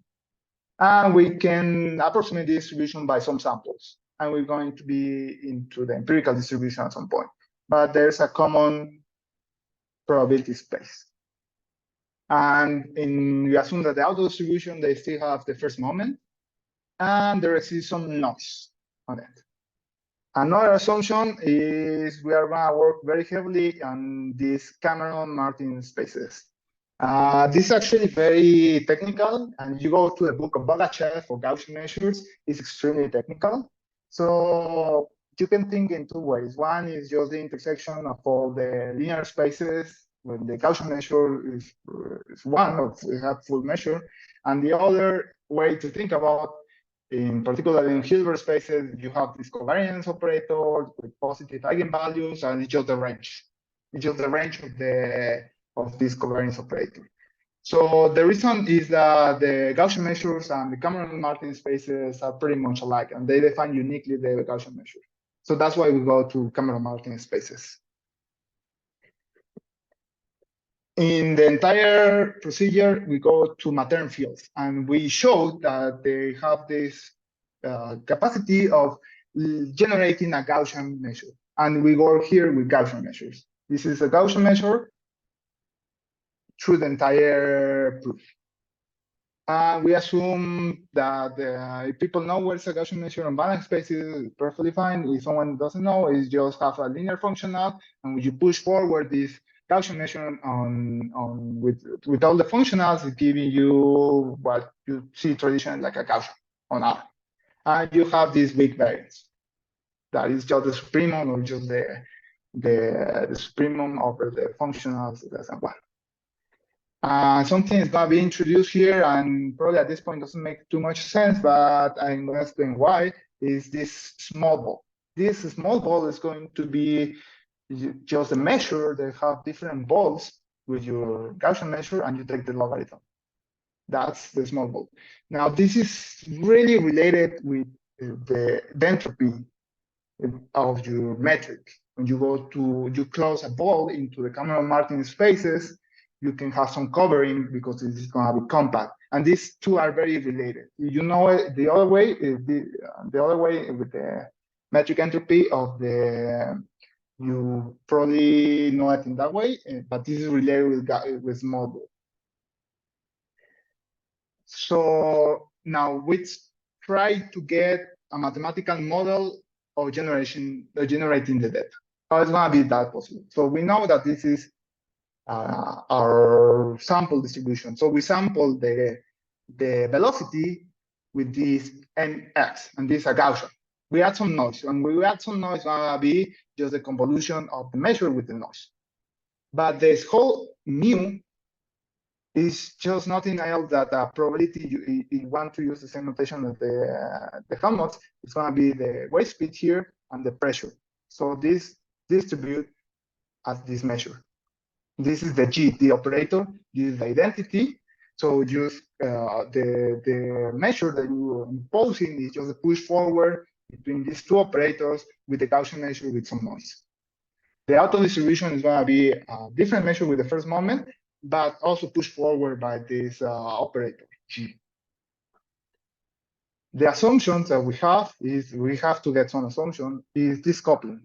And we can approximate the distribution by some samples. And we're going to be into the empirical distribution at some point. But there's a common probability space. And we assume that the auto-distribution, they still have the first moment. And there exists some noise on it. Another assumption is we are going to work very heavily on these Cameron-Martin spaces. This is actually very technical, and you go to the book of Bogachev for Gaussian measures, it's extremely technical. So you can think in two ways. One is just the intersection of all the linear spaces when the Gaussian measure is one of the full measure. And the other way to think about, in particular in Hilbert spaces, you have this covariance operator with positive eigenvalues, and it's just the range. It's just the range of this covariance operator. So the reason is that the Gaussian measures and the Cameron-Martin spaces are pretty much alike, and they define uniquely the Gaussian measure. So that's why we go to Cameron-Martin spaces. In the entire procedure, we go to Matern fields, and we showed that they have this capacity of generating a Gaussian measure. And we work here with Gaussian measures. This is a Gaussian measure through the entire proof. We assume that if people know where is a Gaussian measure on Banach spaces, perfectly fine. If someone doesn't know, it's just have a linear functional, and when you push forward this Gaussian measure with all the functionals, it's giving you what you see traditionally like a Gaussian on R. And you have this weak variance. That is just the supremum or just the supremum over the functionals less than 1. Something is going to be introduced here, and probably at this point doesn't make too much sense, but I'm going to explain why, is this small ball. This small ball is going to be just a measure that have different balls with your Gaussian measure, and you take the logarithm. That's the small ball. Now, this is really related with the entropy of your metric. When you close a ball into the Cameron-Martin spaces, you can have some covering because it is going to be compact. And these two are very related. You know it the other way, the other way with the metric entropy of the, you probably know it in that way, but this is related with small ball. So now we try to get a mathematical model of generating the data. How is going to be that possible? So we know that this is our sample distribution. So we sample the velocity with this nx, and this is a Gaussian. We add some noise, and when we add some noise, it's going to be just the convolution of the measure with the noise. But this whole mu is just nothing else that a probability. You want to use the same notation as the Helmholtz. It's going to be the wave speed here and the pressure. So this distribute as this measure. This is the G, the operator. This is the identity. So use the measure that you are imposing is just a push forward between these two operators with the Gaussian measure with some noise. The auto-distribution is going to be a different measure with the first moment, but also pushed forward by this operator, G. The assumptions that we have is, we have to get some assumption, is this coupling.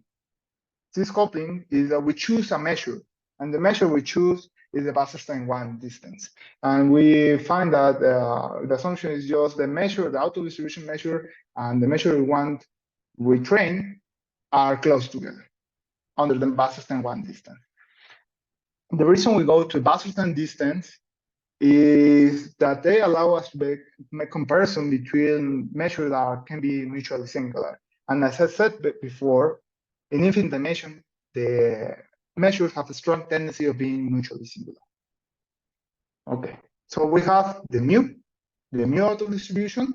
This coupling is that we choose a measure, and the measure we choose is the Wasserstein-1 distance. And we find that the assumption is just the measure, the auto-distribution measure, and the measure we train are close together under the Wasserstein-1 distance. The reason we go to Wasserstein distance is that they allow us to make comparison between measures that can be mutually singular. And as I said before, in infinite dimension, the measures have a strong tendency of being mutually singular. Okay, so we have the mu auto-distribution,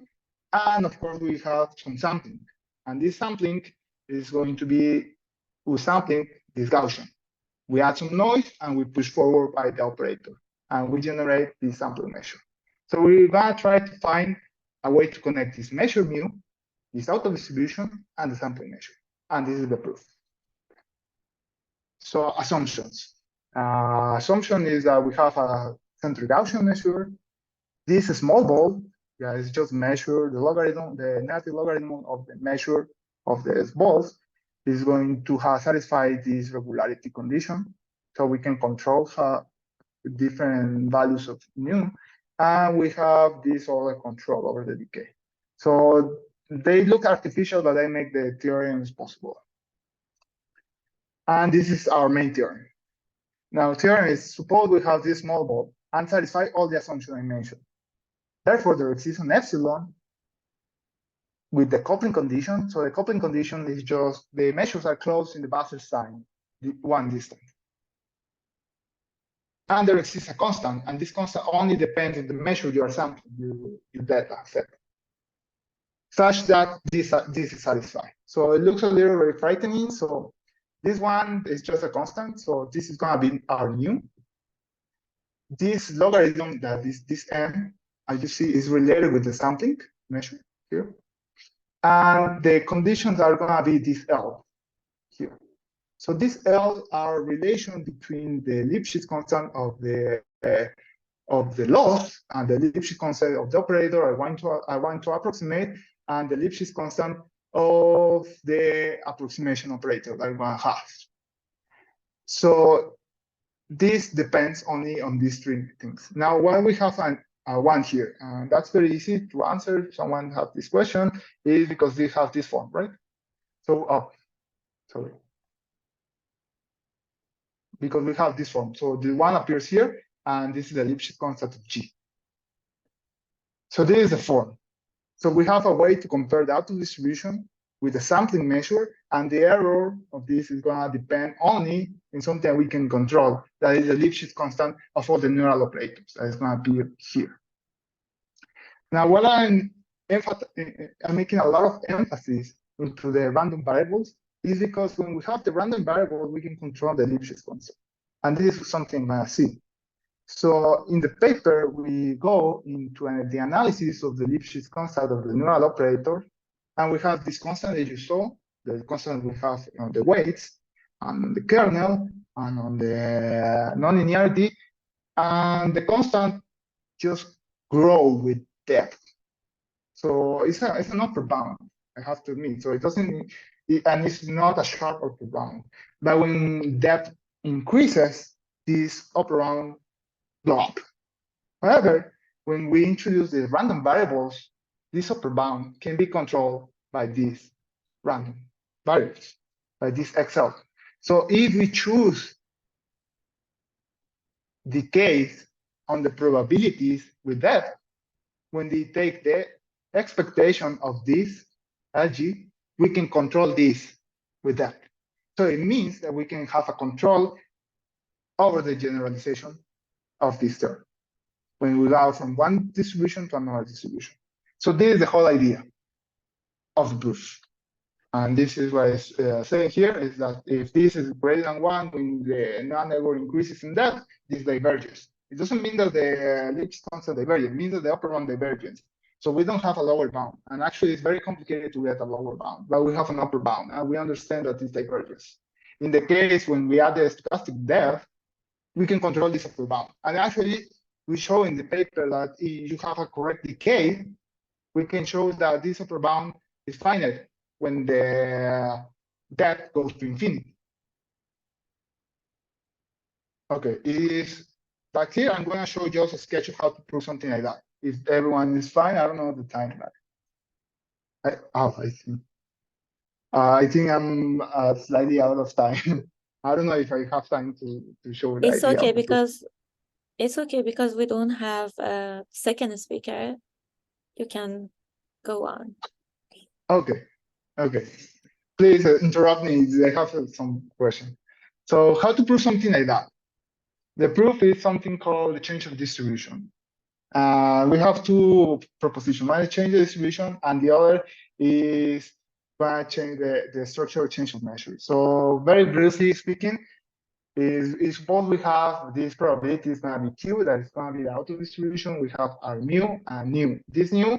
and of course we have some sampling. And this sampling is going to be, we're sampling this Gaussian. We add some noise and we push forward by the operator, and we generate this sample measure. So we're going to try to find a way to connect this measure mu, this auto-distribution, and the sample measure. And this is the proof. So assumptions. Assumption is that we have a centric Gaussian measure. This small ball, is just measure the logarithm, the negative logarithm of the measure of the balls is going to satisfy this regularity condition. So we can control different values of mu, and we have this other control over the decay. So they look artificial, but they make the theorems possible. And this is our main theorem. Now, theorem is, suppose we have this small ball and satisfy all the assumptions I mentioned. Therefore, there exists an epsilon with the coupling condition. So the coupling condition is just the measures are close in the Wasserstein-1 distance. And there exists a constant, and this constant only depends on the measure you are sampling, your data set, such that this is satisfied. So it looks a little very frightening. So this one is just a constant. So this is going to be our mu. This logarithm, that is this m, as you see, is related with the sampling measure here. And the conditions are going to be this L here. So this L are relation between the Lipschitz constant of the loss and the Lipschitz constant of the operator I want to approximate, and the Lipschitz constant of the approximation operator that I want to have. So this depends only on these three things. Now, when we have one here. And that's very easy to answer. If someone has this question, is because they have this form, right? So, sorry. Because we have this form. So the one appears here, and this is the Lipschitz constant of G. So this is the form. So we have a way to compare the out-of-distribution with the sampling measure, and the error of this is going to depend only in something we can control, that is the Lipschitz constant of all the neural operators that is going to appear here. Now, what I'm making a lot of emphasis into the random variables is because when we have the random variable, we can control the Lipschitz constant. And this is something I'm going to see. So in the paper, we go into the analysis of the Lipschitz constant of the neural operator. And we have this constant that you saw, the constant we have on the weights, and on the kernel, and on the nonlinearity. And the constant just grow with depth. So it's an upper bound, I have to admit. So it doesn't, and it's not a sharp upper bound. But when depth increases, this upper bound go up. However, when we introduce the random variables, this upper bound can be controlled by these random variables, by this XL. So if we choose decays on the probabilities with that, when they take the expectation of this LG, we can control this with that. So it means that we can have a control over the generalization of this term when we go from one distribution to another distribution. So this is the whole idea of the proof. And this is what I'm saying here, is that if this is greater than 1, when the non-error increases in depth, this diverges. It doesn't mean that the Lipschitz constant diverges, it means that the upper bound diverges. So we don't have a lower bound. And actually, it's very complicated to get a lower bound, but we have an upper bound, and we understand that this diverges. In the case when we add the stochastic depth, we can control this upper bound. And actually, we show in the paper that if you have a correct decay, we can show that this upper bound is finite when the depth goes to infinity. Okay, is back here. I'm going to show just a sketch of how to prove something like that. If everyone is fine, I don't know the time. I think I'm slightly out of time. I don't know if I have time to show the It's idea okay of the proof. it's okay because we don't have a second speaker. You can go on. Okay. Please interrupt me if I have some question. So how to prove something like that? The proof is something called the change of distribution. We have two propositions. One is change the distribution, and the other is going to change the structural change of measure. So very briefly speaking, is suppose we have this probability is going to be Q, that is going to be the out-of-distribution. We have our mu and nu. This nu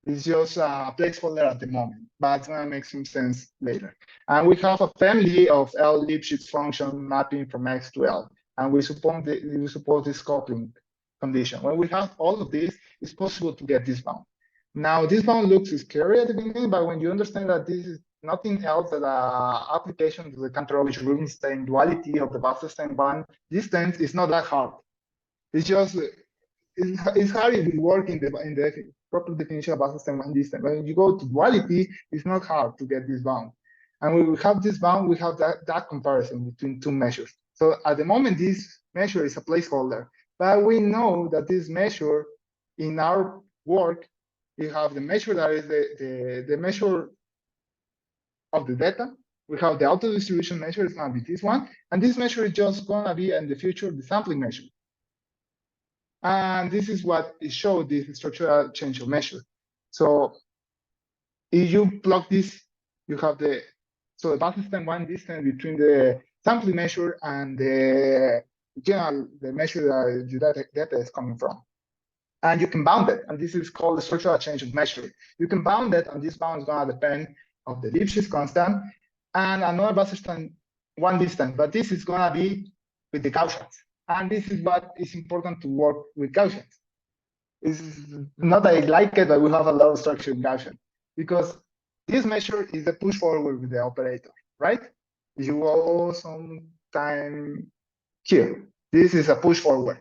is just a placeholder at the moment, but it's going to make some sense later. And we have a family of L Lipschitz function mapping from X to L. And we suppose this coupling condition. When we have all of this, it's possible to get this bound. Now, this bound looks scary at the beginning, but when you understand that this is nothing else than an application to the Kantor-Rubinstein duality of the Wasserstein-Bahn distance, is not that hard. It's just it's hard if we work in the proper definition of Wasserstein-Bahn distance. When you go to duality, it's not hard to get this bound. And when we have this bound, we have that comparison between two measures. So at the moment, this measure is a placeholder, but we know that this measure in our work, we have the measure that is the measure of the data. We have the out-of-distribution measure, it's going to be this one. And this measure is just going to be in the future the sampling measure. And this is what it showed, this structural change of measure. So if you plug this, you have the Wasserstein-Bahn distance between the sampling measure and the measure that your data is coming from. And you can bound it, and this is called the structural change of measure. You can bound it, and this bound is going to depend of the Lipschitz constant and another Wasserstein-Bahn distance, but this is going to be with the Gaussians. And this is what is important to work with Gaussians. It's not that I like it, but we have a lot of structure in Gaussian, because this measure is the push forward with the operator, right? You go some time here. This is a push forward.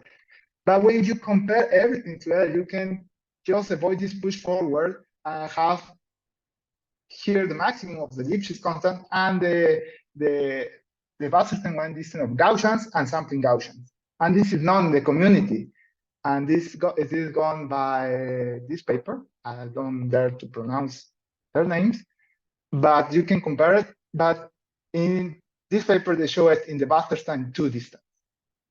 But when you compare everything together, you can just avoid this push forward and have here the maximum of the Lipschitz constant and the Wasserstein one distance of Gaussians and sampling Gaussians. And this is known in the community. And this is gone by this paper. I don't dare to pronounce their names, but you can compare it. But in this paper, they show it in the Wasserstein 2 distance.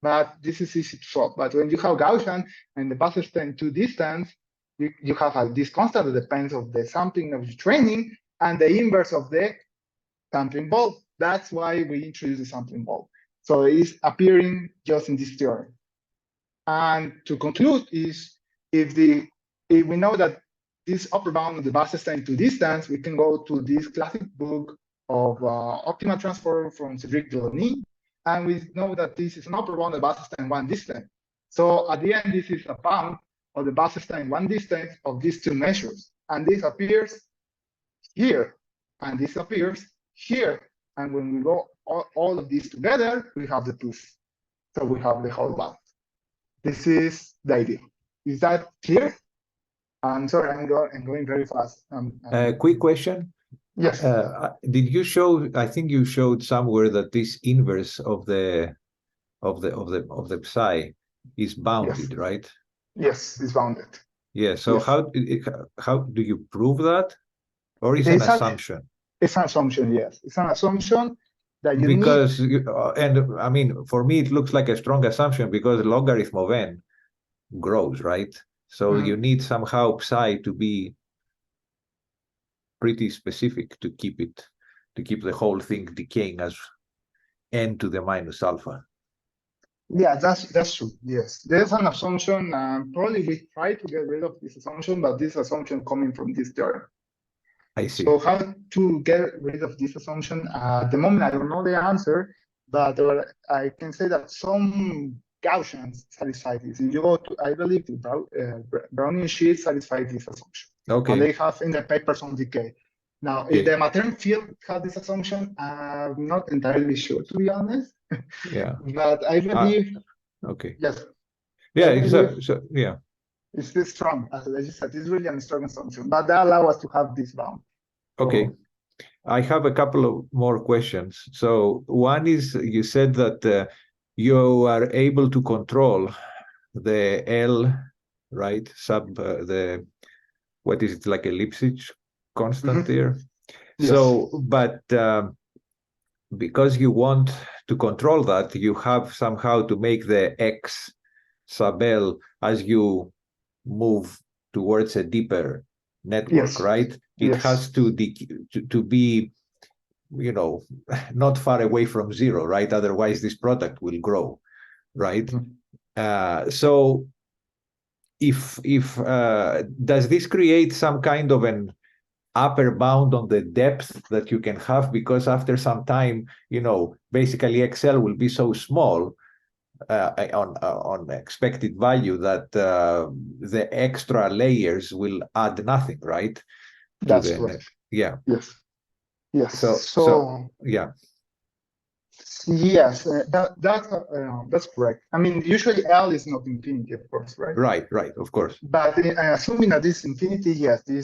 But this is easy to solve. But when you have Gaussian and the Wasserstein 2 distance, you have this constant that depends on the sampling of the training and the inverse of the sampling bulb. That's why we introduce the sampling bulb. So it's appearing just in this theorem. And to conclude is if we know that this upper bound of the Wasserstein 2 distance, we can go to this classic book of optimal transform from Cédric Delaunay, and we know that this is an upper bound of the Wasserstein 1 distance. So at the end, this is a bound of the Wasserstein 1 distance of these two measures. And this appears here, and this appears here. And when we go all of these together, we have the proof. So we have the whole bound. This is the idea. Is that clear? I'm sorry, I'm going very fast. Quick question. Yes. Did you show? I think you showed somewhere that this inverse of the psi is bounded, Yes. right? Yes, it's bounded. Yeah. So Yes. how do you prove that, or is it an assumption? It's an assumption. Yes, it's an assumption that you Because need. and I mean, for me, it looks like a strong assumption because logarithm of n grows, right? So you need somehow psi to be pretty specific to keep the whole thing decaying as n to the minus alpha. Yeah, that's true. Yes, there's an assumption. Probably we try to get rid of this assumption, but this assumption coming from this theorem. I see. So how to get rid of this assumption? At the moment, I don't know the answer, but I can say that some Gaussians satisfy this. If you go to, I believe, to Brownian sheets satisfy this assumption. Okay. And they have in the paper some decay. Now, if the material field has this assumption, I'm not entirely sure, to be honest. Yeah. But I believe. Okay. Yes. Yeah. So yeah. It's still strong, as I just said. It's really a strong assumption, but that allows us to have this bound. Okay. I have a couple of more questions. So one is, you said that you are able to control the L, right? What is it, like a Lipschitz constant there? Yes. So, but because you want to control that, you have somehow to make the X sub L as you move towards a deeper network, right? It has to be, not far away from zero, right? Otherwise, this product will grow, right? So, if does this create some kind of an upper bound on the depth that you can have? Because after some time, basically XL will be so small on expected value that the extra layers will add nothing, right? That's correct. Yeah. Yes. Yes. So yeah. Yes, that's correct. I mean, usually L is not infinity, of course, right? Right, of course. But assuming that this infinity, yes, they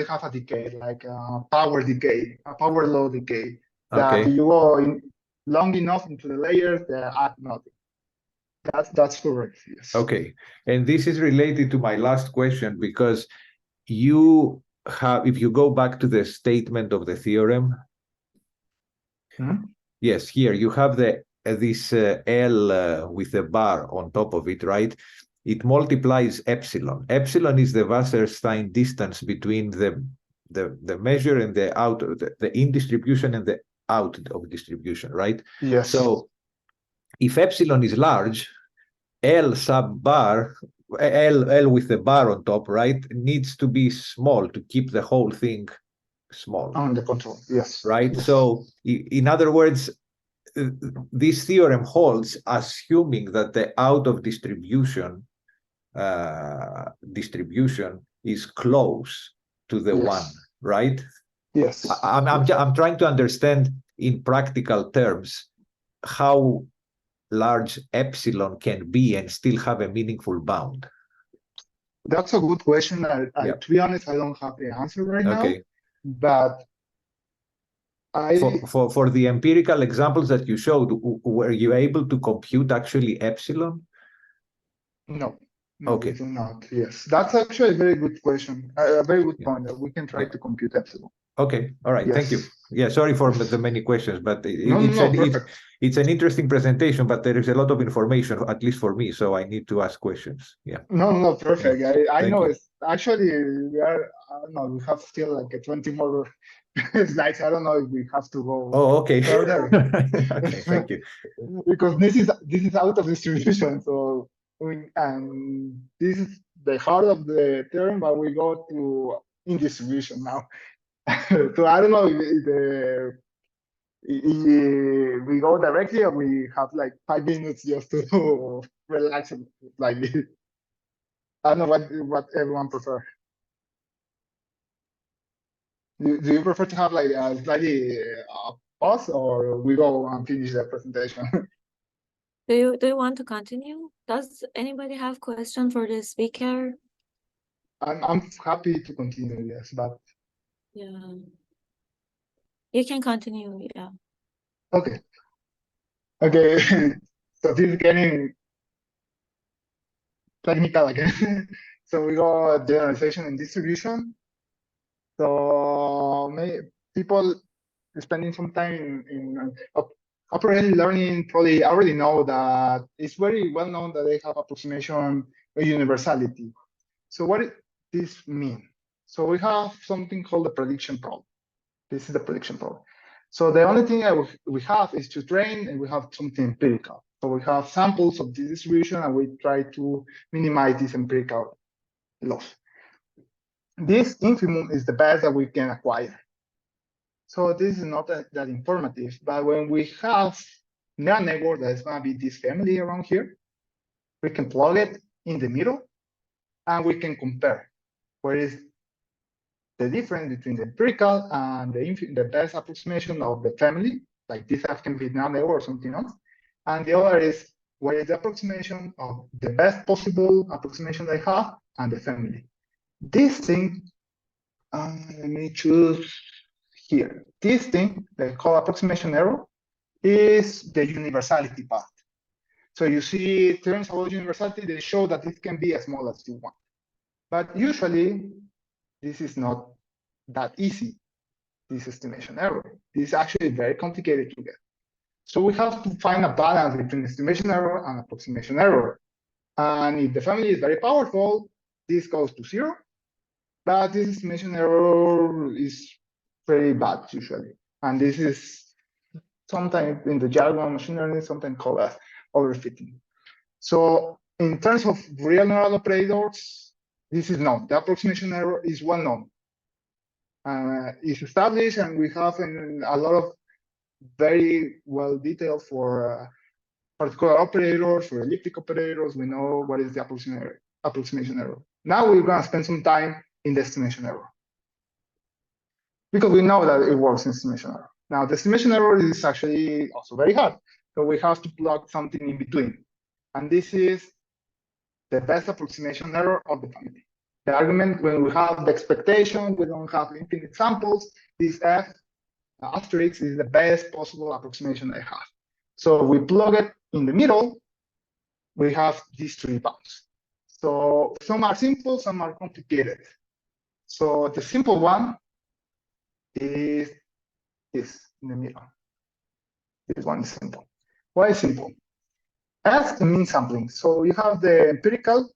have a decay, like power decay, a power law decay. That you go long enough into the layers, they add nothing. That's correct. Yes. Okay, and this is related to my last question, because you have, if you go back to the statement of the theorem, yes, here you have this L with a bar on top of it, right? It multiplies epsilon. Epsilon is the Wasserstein distance between the measure and the out, the in distribution and the out of distribution, right? Yes. So if epsilon is large, L sub bar, L with the bar on top, right, needs to be small to keep the whole thing small. Under control, yes. Right? Yes. So in other words, this theorem holds assuming that the out of distribution is close to the one, right? Yes. I'm trying to understand in practical terms how large epsilon can be and still have a meaningful bound? That's a good question. Yeah. To be honest, I don't have the answer right now, Okay. but For the empirical examples that you showed, were you able to compute actually epsilon? No, Okay. we do not. Yes, that's actually a very good question, a very good Yeah. point that we can try Yeah. to compute epsilon. Okay, all right, thank you. Yes. Yeah, sorry for the many questions, but Perfect. it's an interesting presentation, but there is a lot of information, at least for me, so I need to ask questions. Yeah. No, perfect. Yeah. I Thank know you. it's actually we are. I don't know. We have still like a 20 more slides. I don't know if we have to go Oh, okay. further. Okay, thank you. Because this is out of distribution. So and this is the heart of the theorem, but we go to in distribution now. So I don't know if we go directly or we have like 5 minutes just to relax like this. I don't know what everyone prefer. Do you prefer to have like a slightly pause or we go and finish the presentation? Do you want to continue? Does anybody have question for the speaker? I'm happy to continue, yes, but Yeah. You can continue, yeah. okay. Okay. So this is getting technical again. So we go generalization and distribution. So people spending some time in operator learning probably already know that it's very well known that they have approximation universality. So what does this mean? So we have something called the prediction problem. This is the prediction problem. So the only thing that we have is to train, and we have something empirical. So we have samples of this distribution, and we try to minimize this empirical loss. This infimum is the best that we can acquire. So this is not that informative, but when we have neural network that is going to be this family around here, we can plug it in the middle, and we can compare where is the difference between the empirical and the best approximation of the family, like this F can be neural network or something else. And the other is what is the approximation of the best possible approximation I have and the family. This thing, let me choose here. This thing, they call approximation error, is the universality part. So you see terms about universality, they show that it can be as small as you want. But usually, this is not that easy, this estimation error. This is actually very complicated to get. So we have to find a balance between estimation error and approximation error. And if the family is very powerful, this goes to 0. But this estimation error is very bad usually. And this is sometimes in the jargon of machine learning, sometimes called as overfitting. So in terms of real neural operators, this is known. The approximation error is well known. It's established, and we have a lot of very well detailed for particular operators, for elliptic operators. We know what is the approximation error. Now we're going to spend some time in the estimation error, because we know that it works in estimation error. Now, the estimation error is actually also very hard. So we have to plug something in between. And this is the best approximation error of the family. The argument, when we have the expectation, we don't have infinite samples, this F asterisk is the best possible approximation I have. So we plug it in the middle, we have these 3 bounds. So some are simple, some are complicated. So the simple one is this in the middle. This one is simple. Why is simple? F means sampling. So you have the empirical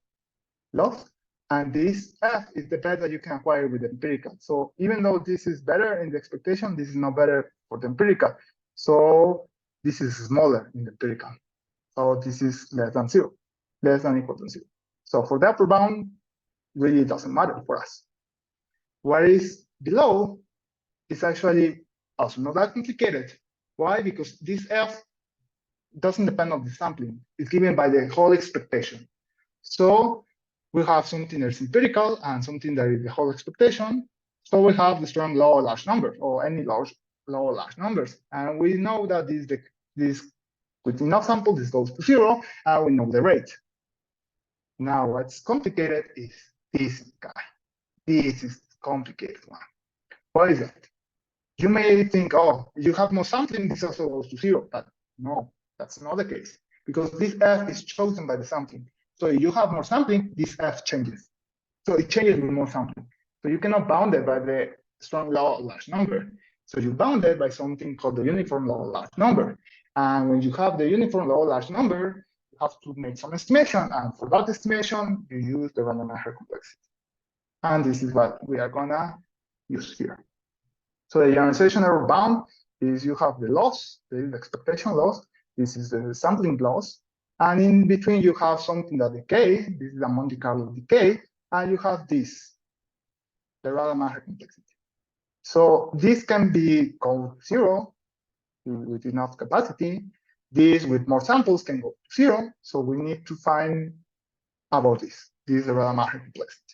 loss, and this F is the best that you can acquire with the empirical. So even though this is better in the expectation, this is not better for the empirical. So this is smaller in the empirical. So this is less than 0, less than equal to 0. So for the upper bound, really doesn't matter for us. What is below is actually also not that complicated. Why? Because this F doesn't depend on the sampling. It's given by the whole expectation. So we have something that is empirical and something that is the whole expectation. So we have the strong law of large numbers, or any law of large numbers. And we know that this With enough samples, this goes to 0, and we know the rate. Now, what's complicated is this guy. This is the complicated one. What is that? You may think, oh, you have more sampling, this also goes to 0, but no, that's not the case, because this f is chosen by the sampling. So if you have more sampling, this f changes. So it changes with more sampling. So you cannot bound it by the strong law of large number. So you bound it by something called the uniform law of large number. And when you have the uniform law of large number, you have to make some estimation. And for that estimation, you use the random error complexity. And this is what we are gonna use here. So the generalization error bound is you have the loss, the expectation loss. This is the sampling loss. And in between, you have something that decays. This is a Monte Carlo decay. And you have this, the random error complexity. So this can be called 0 with enough capacity. This with more samples can go to 0. So we need to find about this. This is the random error complexity.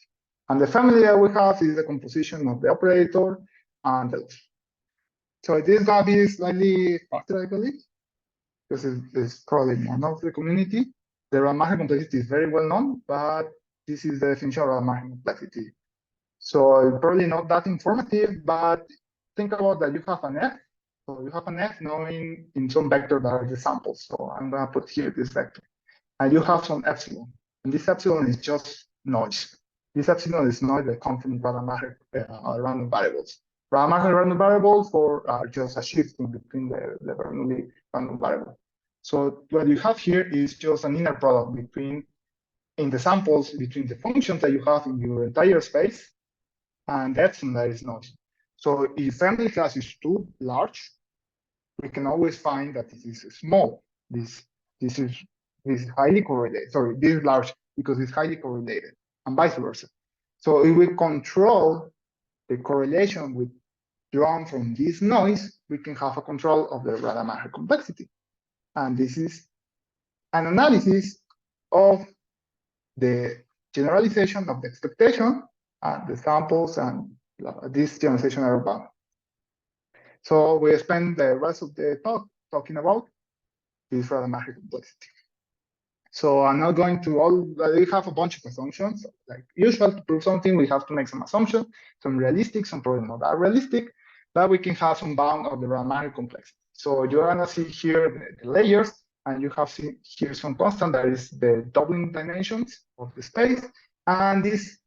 And the family that we have is the composition of the operator and the loss. So this is going to be slightly faster, I believe, because it's probably known of the community. The random error complexity is very well known, but this is the definition of random error complexity. So it's probably not that informative, but think about that you have an f. So you have an f knowing in some vector that are the samples. So I'm going to put here this vector. And you have some epsilon. And this epsilon is just noise. This epsilon is not the constant random variables. Random variables are just a shifting between the Bernoulli random variable. So what you have here is just an inner product between, in the samples, between the functions that you have in your entire space and the epsilon that is noise. So if family class is too large, we can always find that this is small. This is highly correlated. Sorry, this is large because it's highly correlated, and vice versa. So if we control the correlation with drawn from this noise, we can have a control of the random error complexity. And this is an analysis of the generalization of the expectation and the samples and this generalization error bound. So we spend the rest of the talk talking about this random error complexity. So I'm not going to we have a bunch of assumptions. Like usual, to prove something, we have to make some assumptions, some realistic, some probably not that realistic, but we can have some bound of the random error complexity. So you're gonna see here the layers, and you have here some constant that is the doubling dimensions of the space. And this,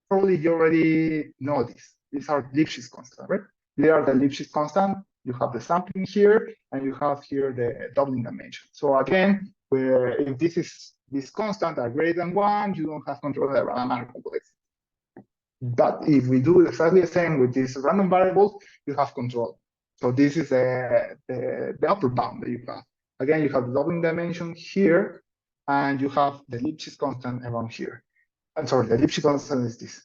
probably you already know this. These are Lipschitz constant, right? They are the Lipschitz constant. You have the sampling here, and you have here the doubling dimension. So again, where if this constant are greater than 1, you don't have control of the random error complexity. But if we do exactly the same with these random variables, you have control. So this is the upper bound that you have. Again, you have the doubling dimension here, and you have the Lipschitz constant around here. I'm sorry, the Lipschitz constant is this.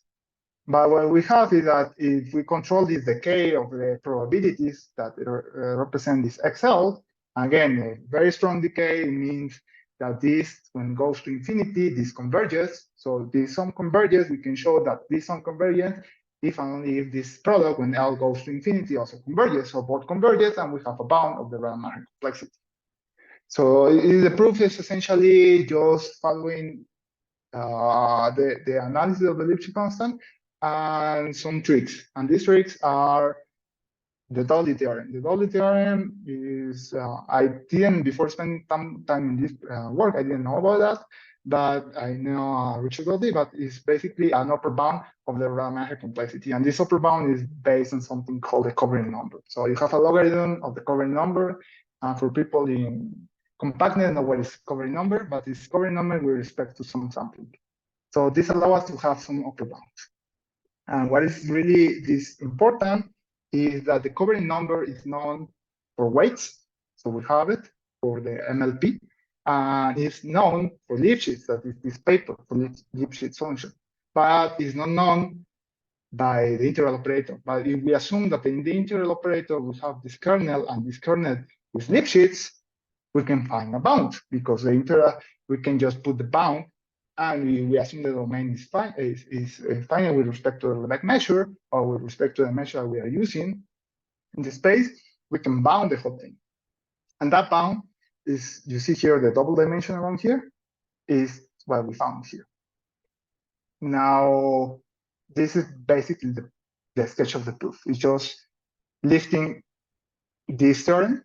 But what we have is that if we control this decay of the probabilities that represent this XL, again, a very strong decay means that this, when it goes to infinity, this converges. So this sum converges. We can show that this sum converges if and only if this product, when L goes to infinity, also converges. So both converges, and we have a bound of the random error complexity. So the proof is essentially just following the analysis of the Lipschitz constant and some tricks. And these tricks are the Dolly theorem. The Dolly theorem is, I didn't, before spending time in this work, I didn't know about that, but I know Richard Dolly, but it's basically an upper bound of the random error complexity. And this upper bound is based on something called the covering number. So you have a logarithm of the covering number. For people in compactness, know what is covering number, but it's covering number with respect to some sampling. So this allows us to have some upper bounds. And what is really important is that the covering number is known for weights. So we have it for the MLP. And it's known for Lipschitz, that is this paper for Lipschitz function. But it's not known by the integral operator. But if we assume that in the integral operator we have this kernel, and this kernel is Lipschitz, we can find a bound, because the integral, we can just put the bound, and we assume the domain is finite with respect to the Lebesgue measure, or with respect to the measure we are using in the space. We can bound the whole thing. And that bound is, you see here, the double dimension around here is what we found here. Now, this is basically the sketch of the proof. It's just lifting this theorem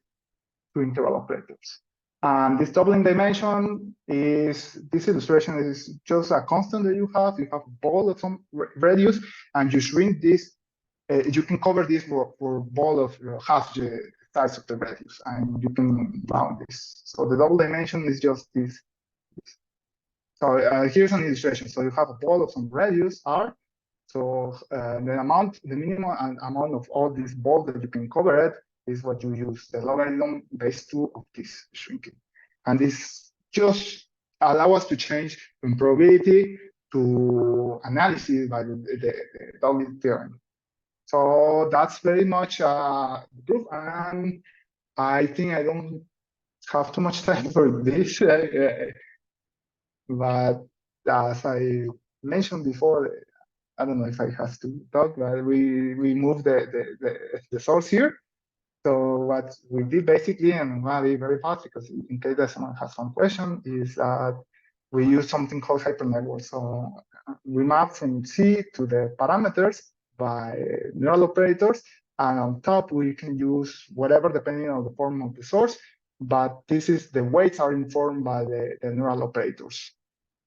to integral operators. And this doubling dimension is, this illustration is just a constant that you have. You have a ball of some radius, and you shrink this. You can cover this for ball of half the size of the radius, and you can round this. So the double dimension is just this. So here's an illustration. So you have a ball of some radius r. So the minimum amount of all these balls that you can cover it is what you use, the logarithm base 2 of this shrinking. And this just allows us to change from probability to analysis by the doubling theorem. So that's very much the proof. And I think I don't have too much time for this. But as I mentioned before, I don't know if I have to talk, but we moved the source here. So what we did basically, and I'll be very fast because in case that someone has some question, is that we use something called hypernetwork. So we map from C to the parameters by neural operators, and on top we can use whatever depending on the form of the source. But this is, the weights are informed by the neural operators.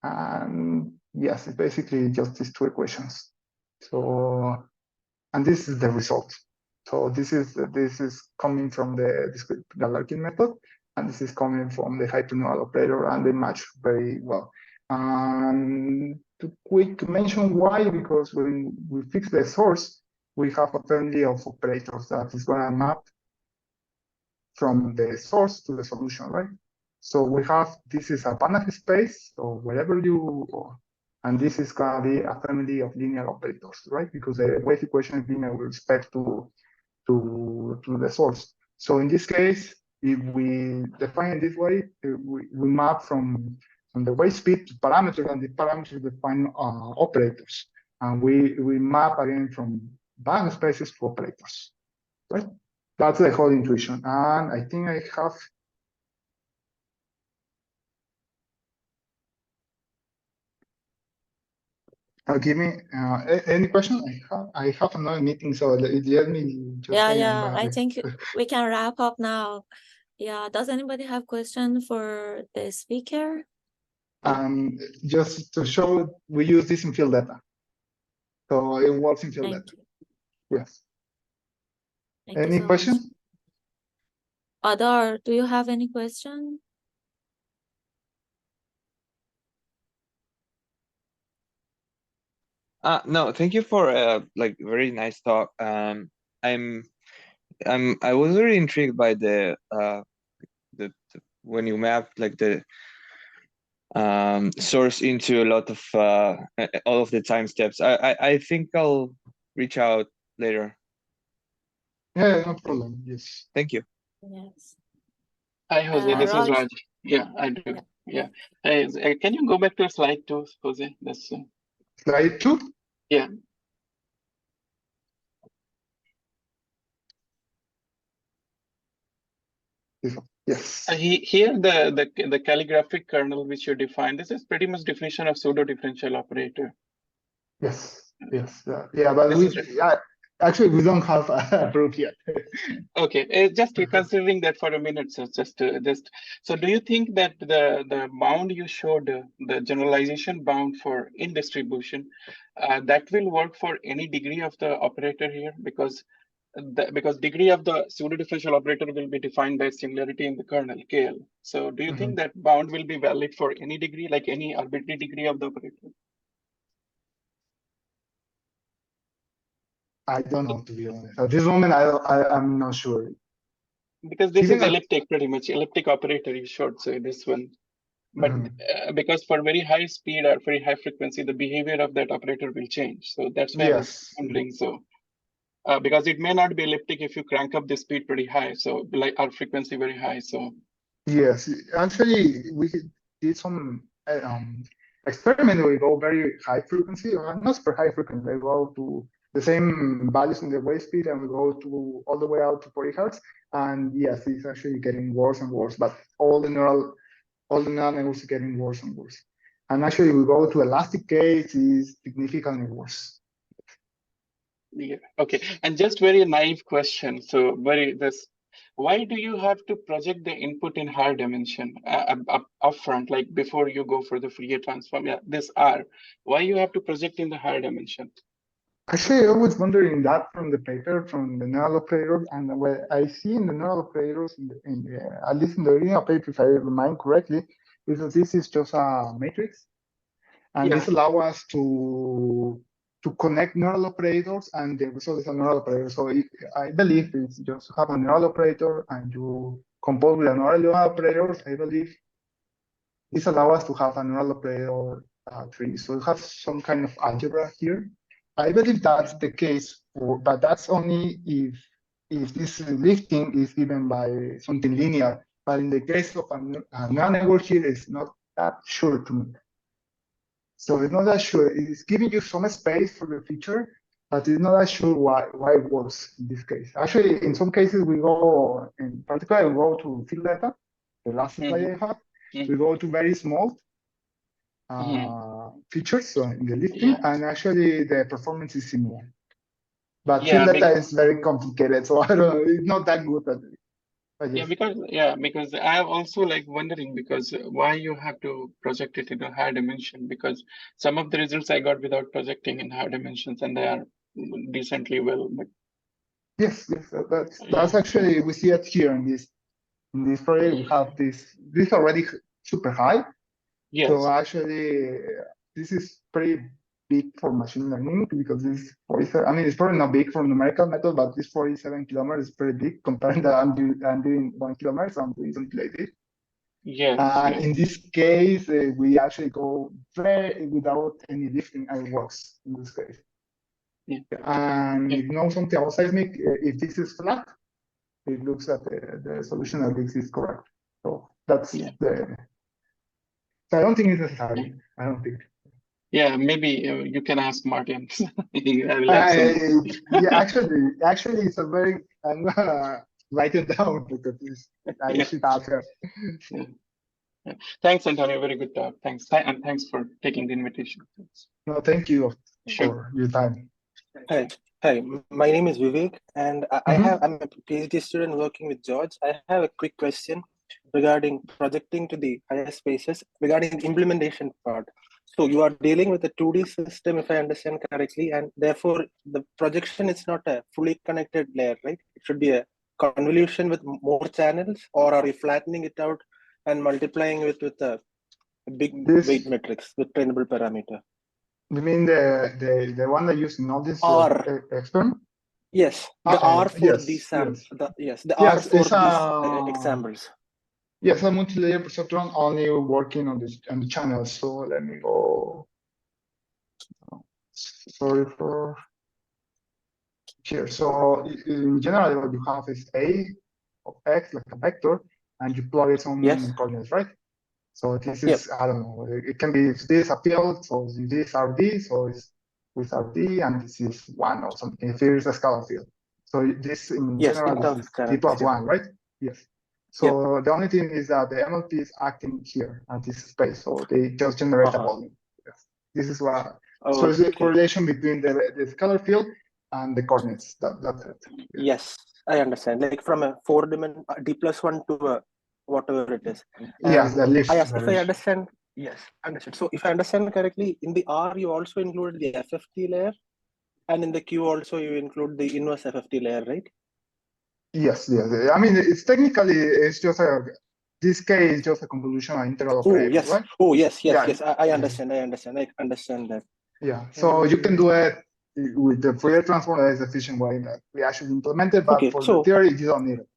And yes, it's basically just these two equations. So, and this is the result. So this is coming from the discrete Galerkin method, and this is coming from the hyperneural operator, and they match very well. To quick mention why, because when we fix the source, we have a family of operators that is going to map from the source to the solution, right? So we have, this is a Banach space, so wherever you, and this is going to be a family of linear operators, right? Because the wave equation is linear with respect to the source. So in this case, if we define it this way, we map from the wave speed to parameters, and the parameters define operators. And we map again from Banach spaces to operators, right? That's the whole intuition. And I think I have. Give me any question? I have another meeting, so let me just say. Yeah. I think we can wrap up now. Yeah. Does anybody have question for the speaker? Just to show, we use this in field data, so it works in field data. Yes. Any questions? Adar, do you have any question? No, thank you for like very nice talk. I was very intrigued by the when you map like the source into a lot of all of the time steps. I think I'll reach out later. Yeah, no problem. Yes. Thank you. Yes. Hi, Jose. This Raj. is Raj. Yeah, I do. Yeah. Hey, can you go back to slide 2, Jose? That's slide 2. Yeah. Yes. Here, the calligraphic kernel which you defined, this is pretty much definition of pseudo differential operator. Yes. Yeah, but actually we don't have a proof yet. Okay, just considering that for a minute, so so do you think that the bound you showed, the generalization bound for in distribution, that will work for any degree of the operator here? Because degree of the pseudo differential operator will be defined by similarity in the kernel KL. So do you think that bound will be valid for any degree, like any arbitrary degree of the operator? I don't know, to be honest. At this moment, I'm not sure. Because this is elliptic, pretty much elliptic operator you showed, so this one. But because for very high speed or very high frequency, the behavior of that operator will change. So that's why I was wondering. So because it may not be elliptic if you crank up the speed pretty high, so like our frequency very high. So yes, actually we did some experiment, we go very high frequency, or not super high frequency. We go to the same values in the wave speed, and we go to all the way out to 40 hertz. And yes, it's actually getting worse and worse. But all the neural networks are getting worse and worse. And actually, we go to elastic case is significantly worse. Yeah. Okay. And just very naive question. So why do you have to project the input in higher dimension upfront, like before you go for the Fourier transform? Yeah, this R. Why you have to project in the higher dimension? Actually, I was wondering that from the paper, from the neural operators, and what I see in the neural operators, at least in the original paper, if I remember correctly, is that this is just a matrix, and this allows us to connect neural operators, and the result is a neural operator. So I believe it's just have a neural operator, and you compose with a neural operator. I believe this allows us to have a neural operator tree. So you have some kind of algebra here. I believe that's the case, but that's only if this lifting is given by something linear. But in the case of a neural network here, it's not that sure to me. So it's not that sure. It's giving you some space for the feature, but it's not that sure why it works in this case. Actually, in some cases, we go, in particular, we go to field data, the last slide I have. We go to very small features in the lifting, and actually the performance is similar. But field data is very complicated, so I don't know, it's not that good at it. Because I am also like wondering because why you have to project it in a higher dimension, because some of the results I got without projecting in higher dimensions and they are decently well. But yes, that's actually, we see it here in this project. We have this already super high. Yes. So actually, this is pretty big for machine learning because this 47, I mean, it's probably not big for numerical method, but this 47 kilometers is pretty big compared to I'm doing 1 kilometer, so I'm doing something like this. Yes. In this case, we actually go without any lifting, and it works in this case. And if you know something about seismic, if this is flat, it looks that the solution of this is correct. So that's So I don't think it's necessary. I don't think. Yeah, maybe you can ask Martin. Actually, it's a very. I'm gonna write it down because I should ask her. Thanks, Antonio. Very good talk. Thanks, and thanks for taking the invitation. No, thank you for your time. Hi. My name is Vivek, and I'm a PhD student working with George. I have a quick question regarding projecting to the higher spaces regarding the implementation part. So you are dealing with a 2D system, if I understand correctly, and therefore the projection is not a fully connected layer, right? It should be a convolution with more channels, or are you flattening it out and multiplying it with a big weight matrix with trainable parameter? You mean the one that used in all this experiment? Yes, the R for these samples. The R for these examples. Yes, a multi-layer perceptron only working on the channels. So let me go. Sorry for here. So in general, what you have is A of X, like a vector, and you plot it on coordinates, right? So this is, I don't know, it can be, if this a field, so this RD, so it's with RD, and this is 1 or something, if there is a scalar field. So this in general is T plus 1, right? Yes. So the only thing is that the MLP is acting here at this space, so they just generate a volume. Yes. This is what, so it's the correlation between the scalar field and the coordinates. That's it. Yes, I understand. Like from a 4-dimensional D plus 1 to a whatever it is. Yes, the lift. If I understand, yes, understood. So if I understand correctly, in the R you also included the FFT layer, and in the Q also you include the inverse FFT layer, right? Yes. I mean, it's technically it's just this case is just a convolutional integral operator, right? Oh yes. I understand. I understand that. Yeah. So you can do it with the Fourier transform. That is the efficient way that we actually implemented, but for the theory you don't need it.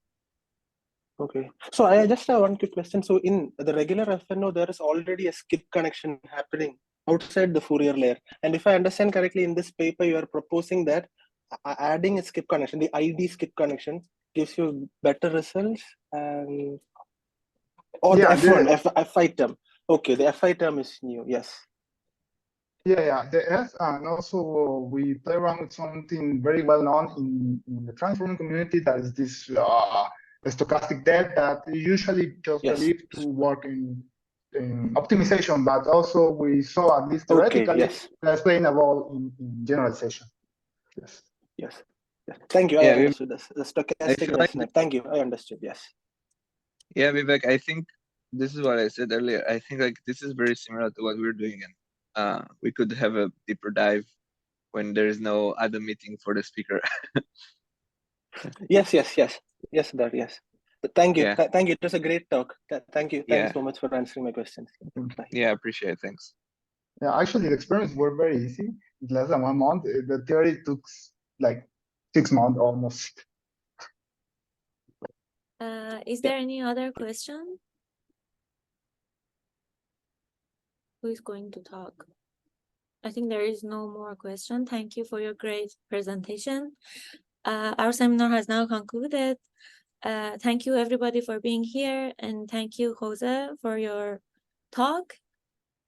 Okay, so I just have one quick question. So in the regular FNO, there is already a skip connection happening outside the Fourier layer. And if I understand correctly, in this paper, you are proposing that adding a skip connection, the ID skip connection, gives you better results. Or the F1, Fi term. Okay, the Fi term is new, yes. Yeah, yes, and also we play around with something very well known in the transforming community, that is this stochastic depth that usually just Yes. believed to work in optimization, but also we saw, at least Okay, theoretically, yes. that's playing a role in generalization. Yes. Yes. Yes. Thank you. I Yeah, understood this. The I stochastic feel like resonate. Thank you. I understood. Yes. yeah, Vivek, I think this is what I said earlier. I think like this is very similar to what we're doing, and we could have a deeper dive when there is no other meeting for the speaker. Yes. That yes. But thank you. Yeah. Thank you. It was a great talk. Thank you. Thank Yeah. you so much for answering my questions. Bye. Yeah, appreciate it. Thanks. Yeah, actually, the experiments were very easy. Less than 1 month. The theory took like 6 months almost. Is there any other question? Who is going to talk? I think there is no more question. Thank you for your great presentation. Our seminar has now concluded. Thank you everybody for being here, and thank you, Jose, for your talk.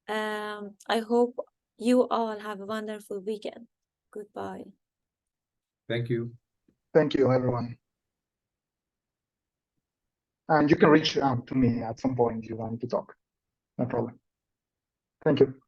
I hope you all have a wonderful weekend. Goodbye. Thank you. Thank you, everyone. And you can reach out to me at some point if you want to talk. No problem. Thank you.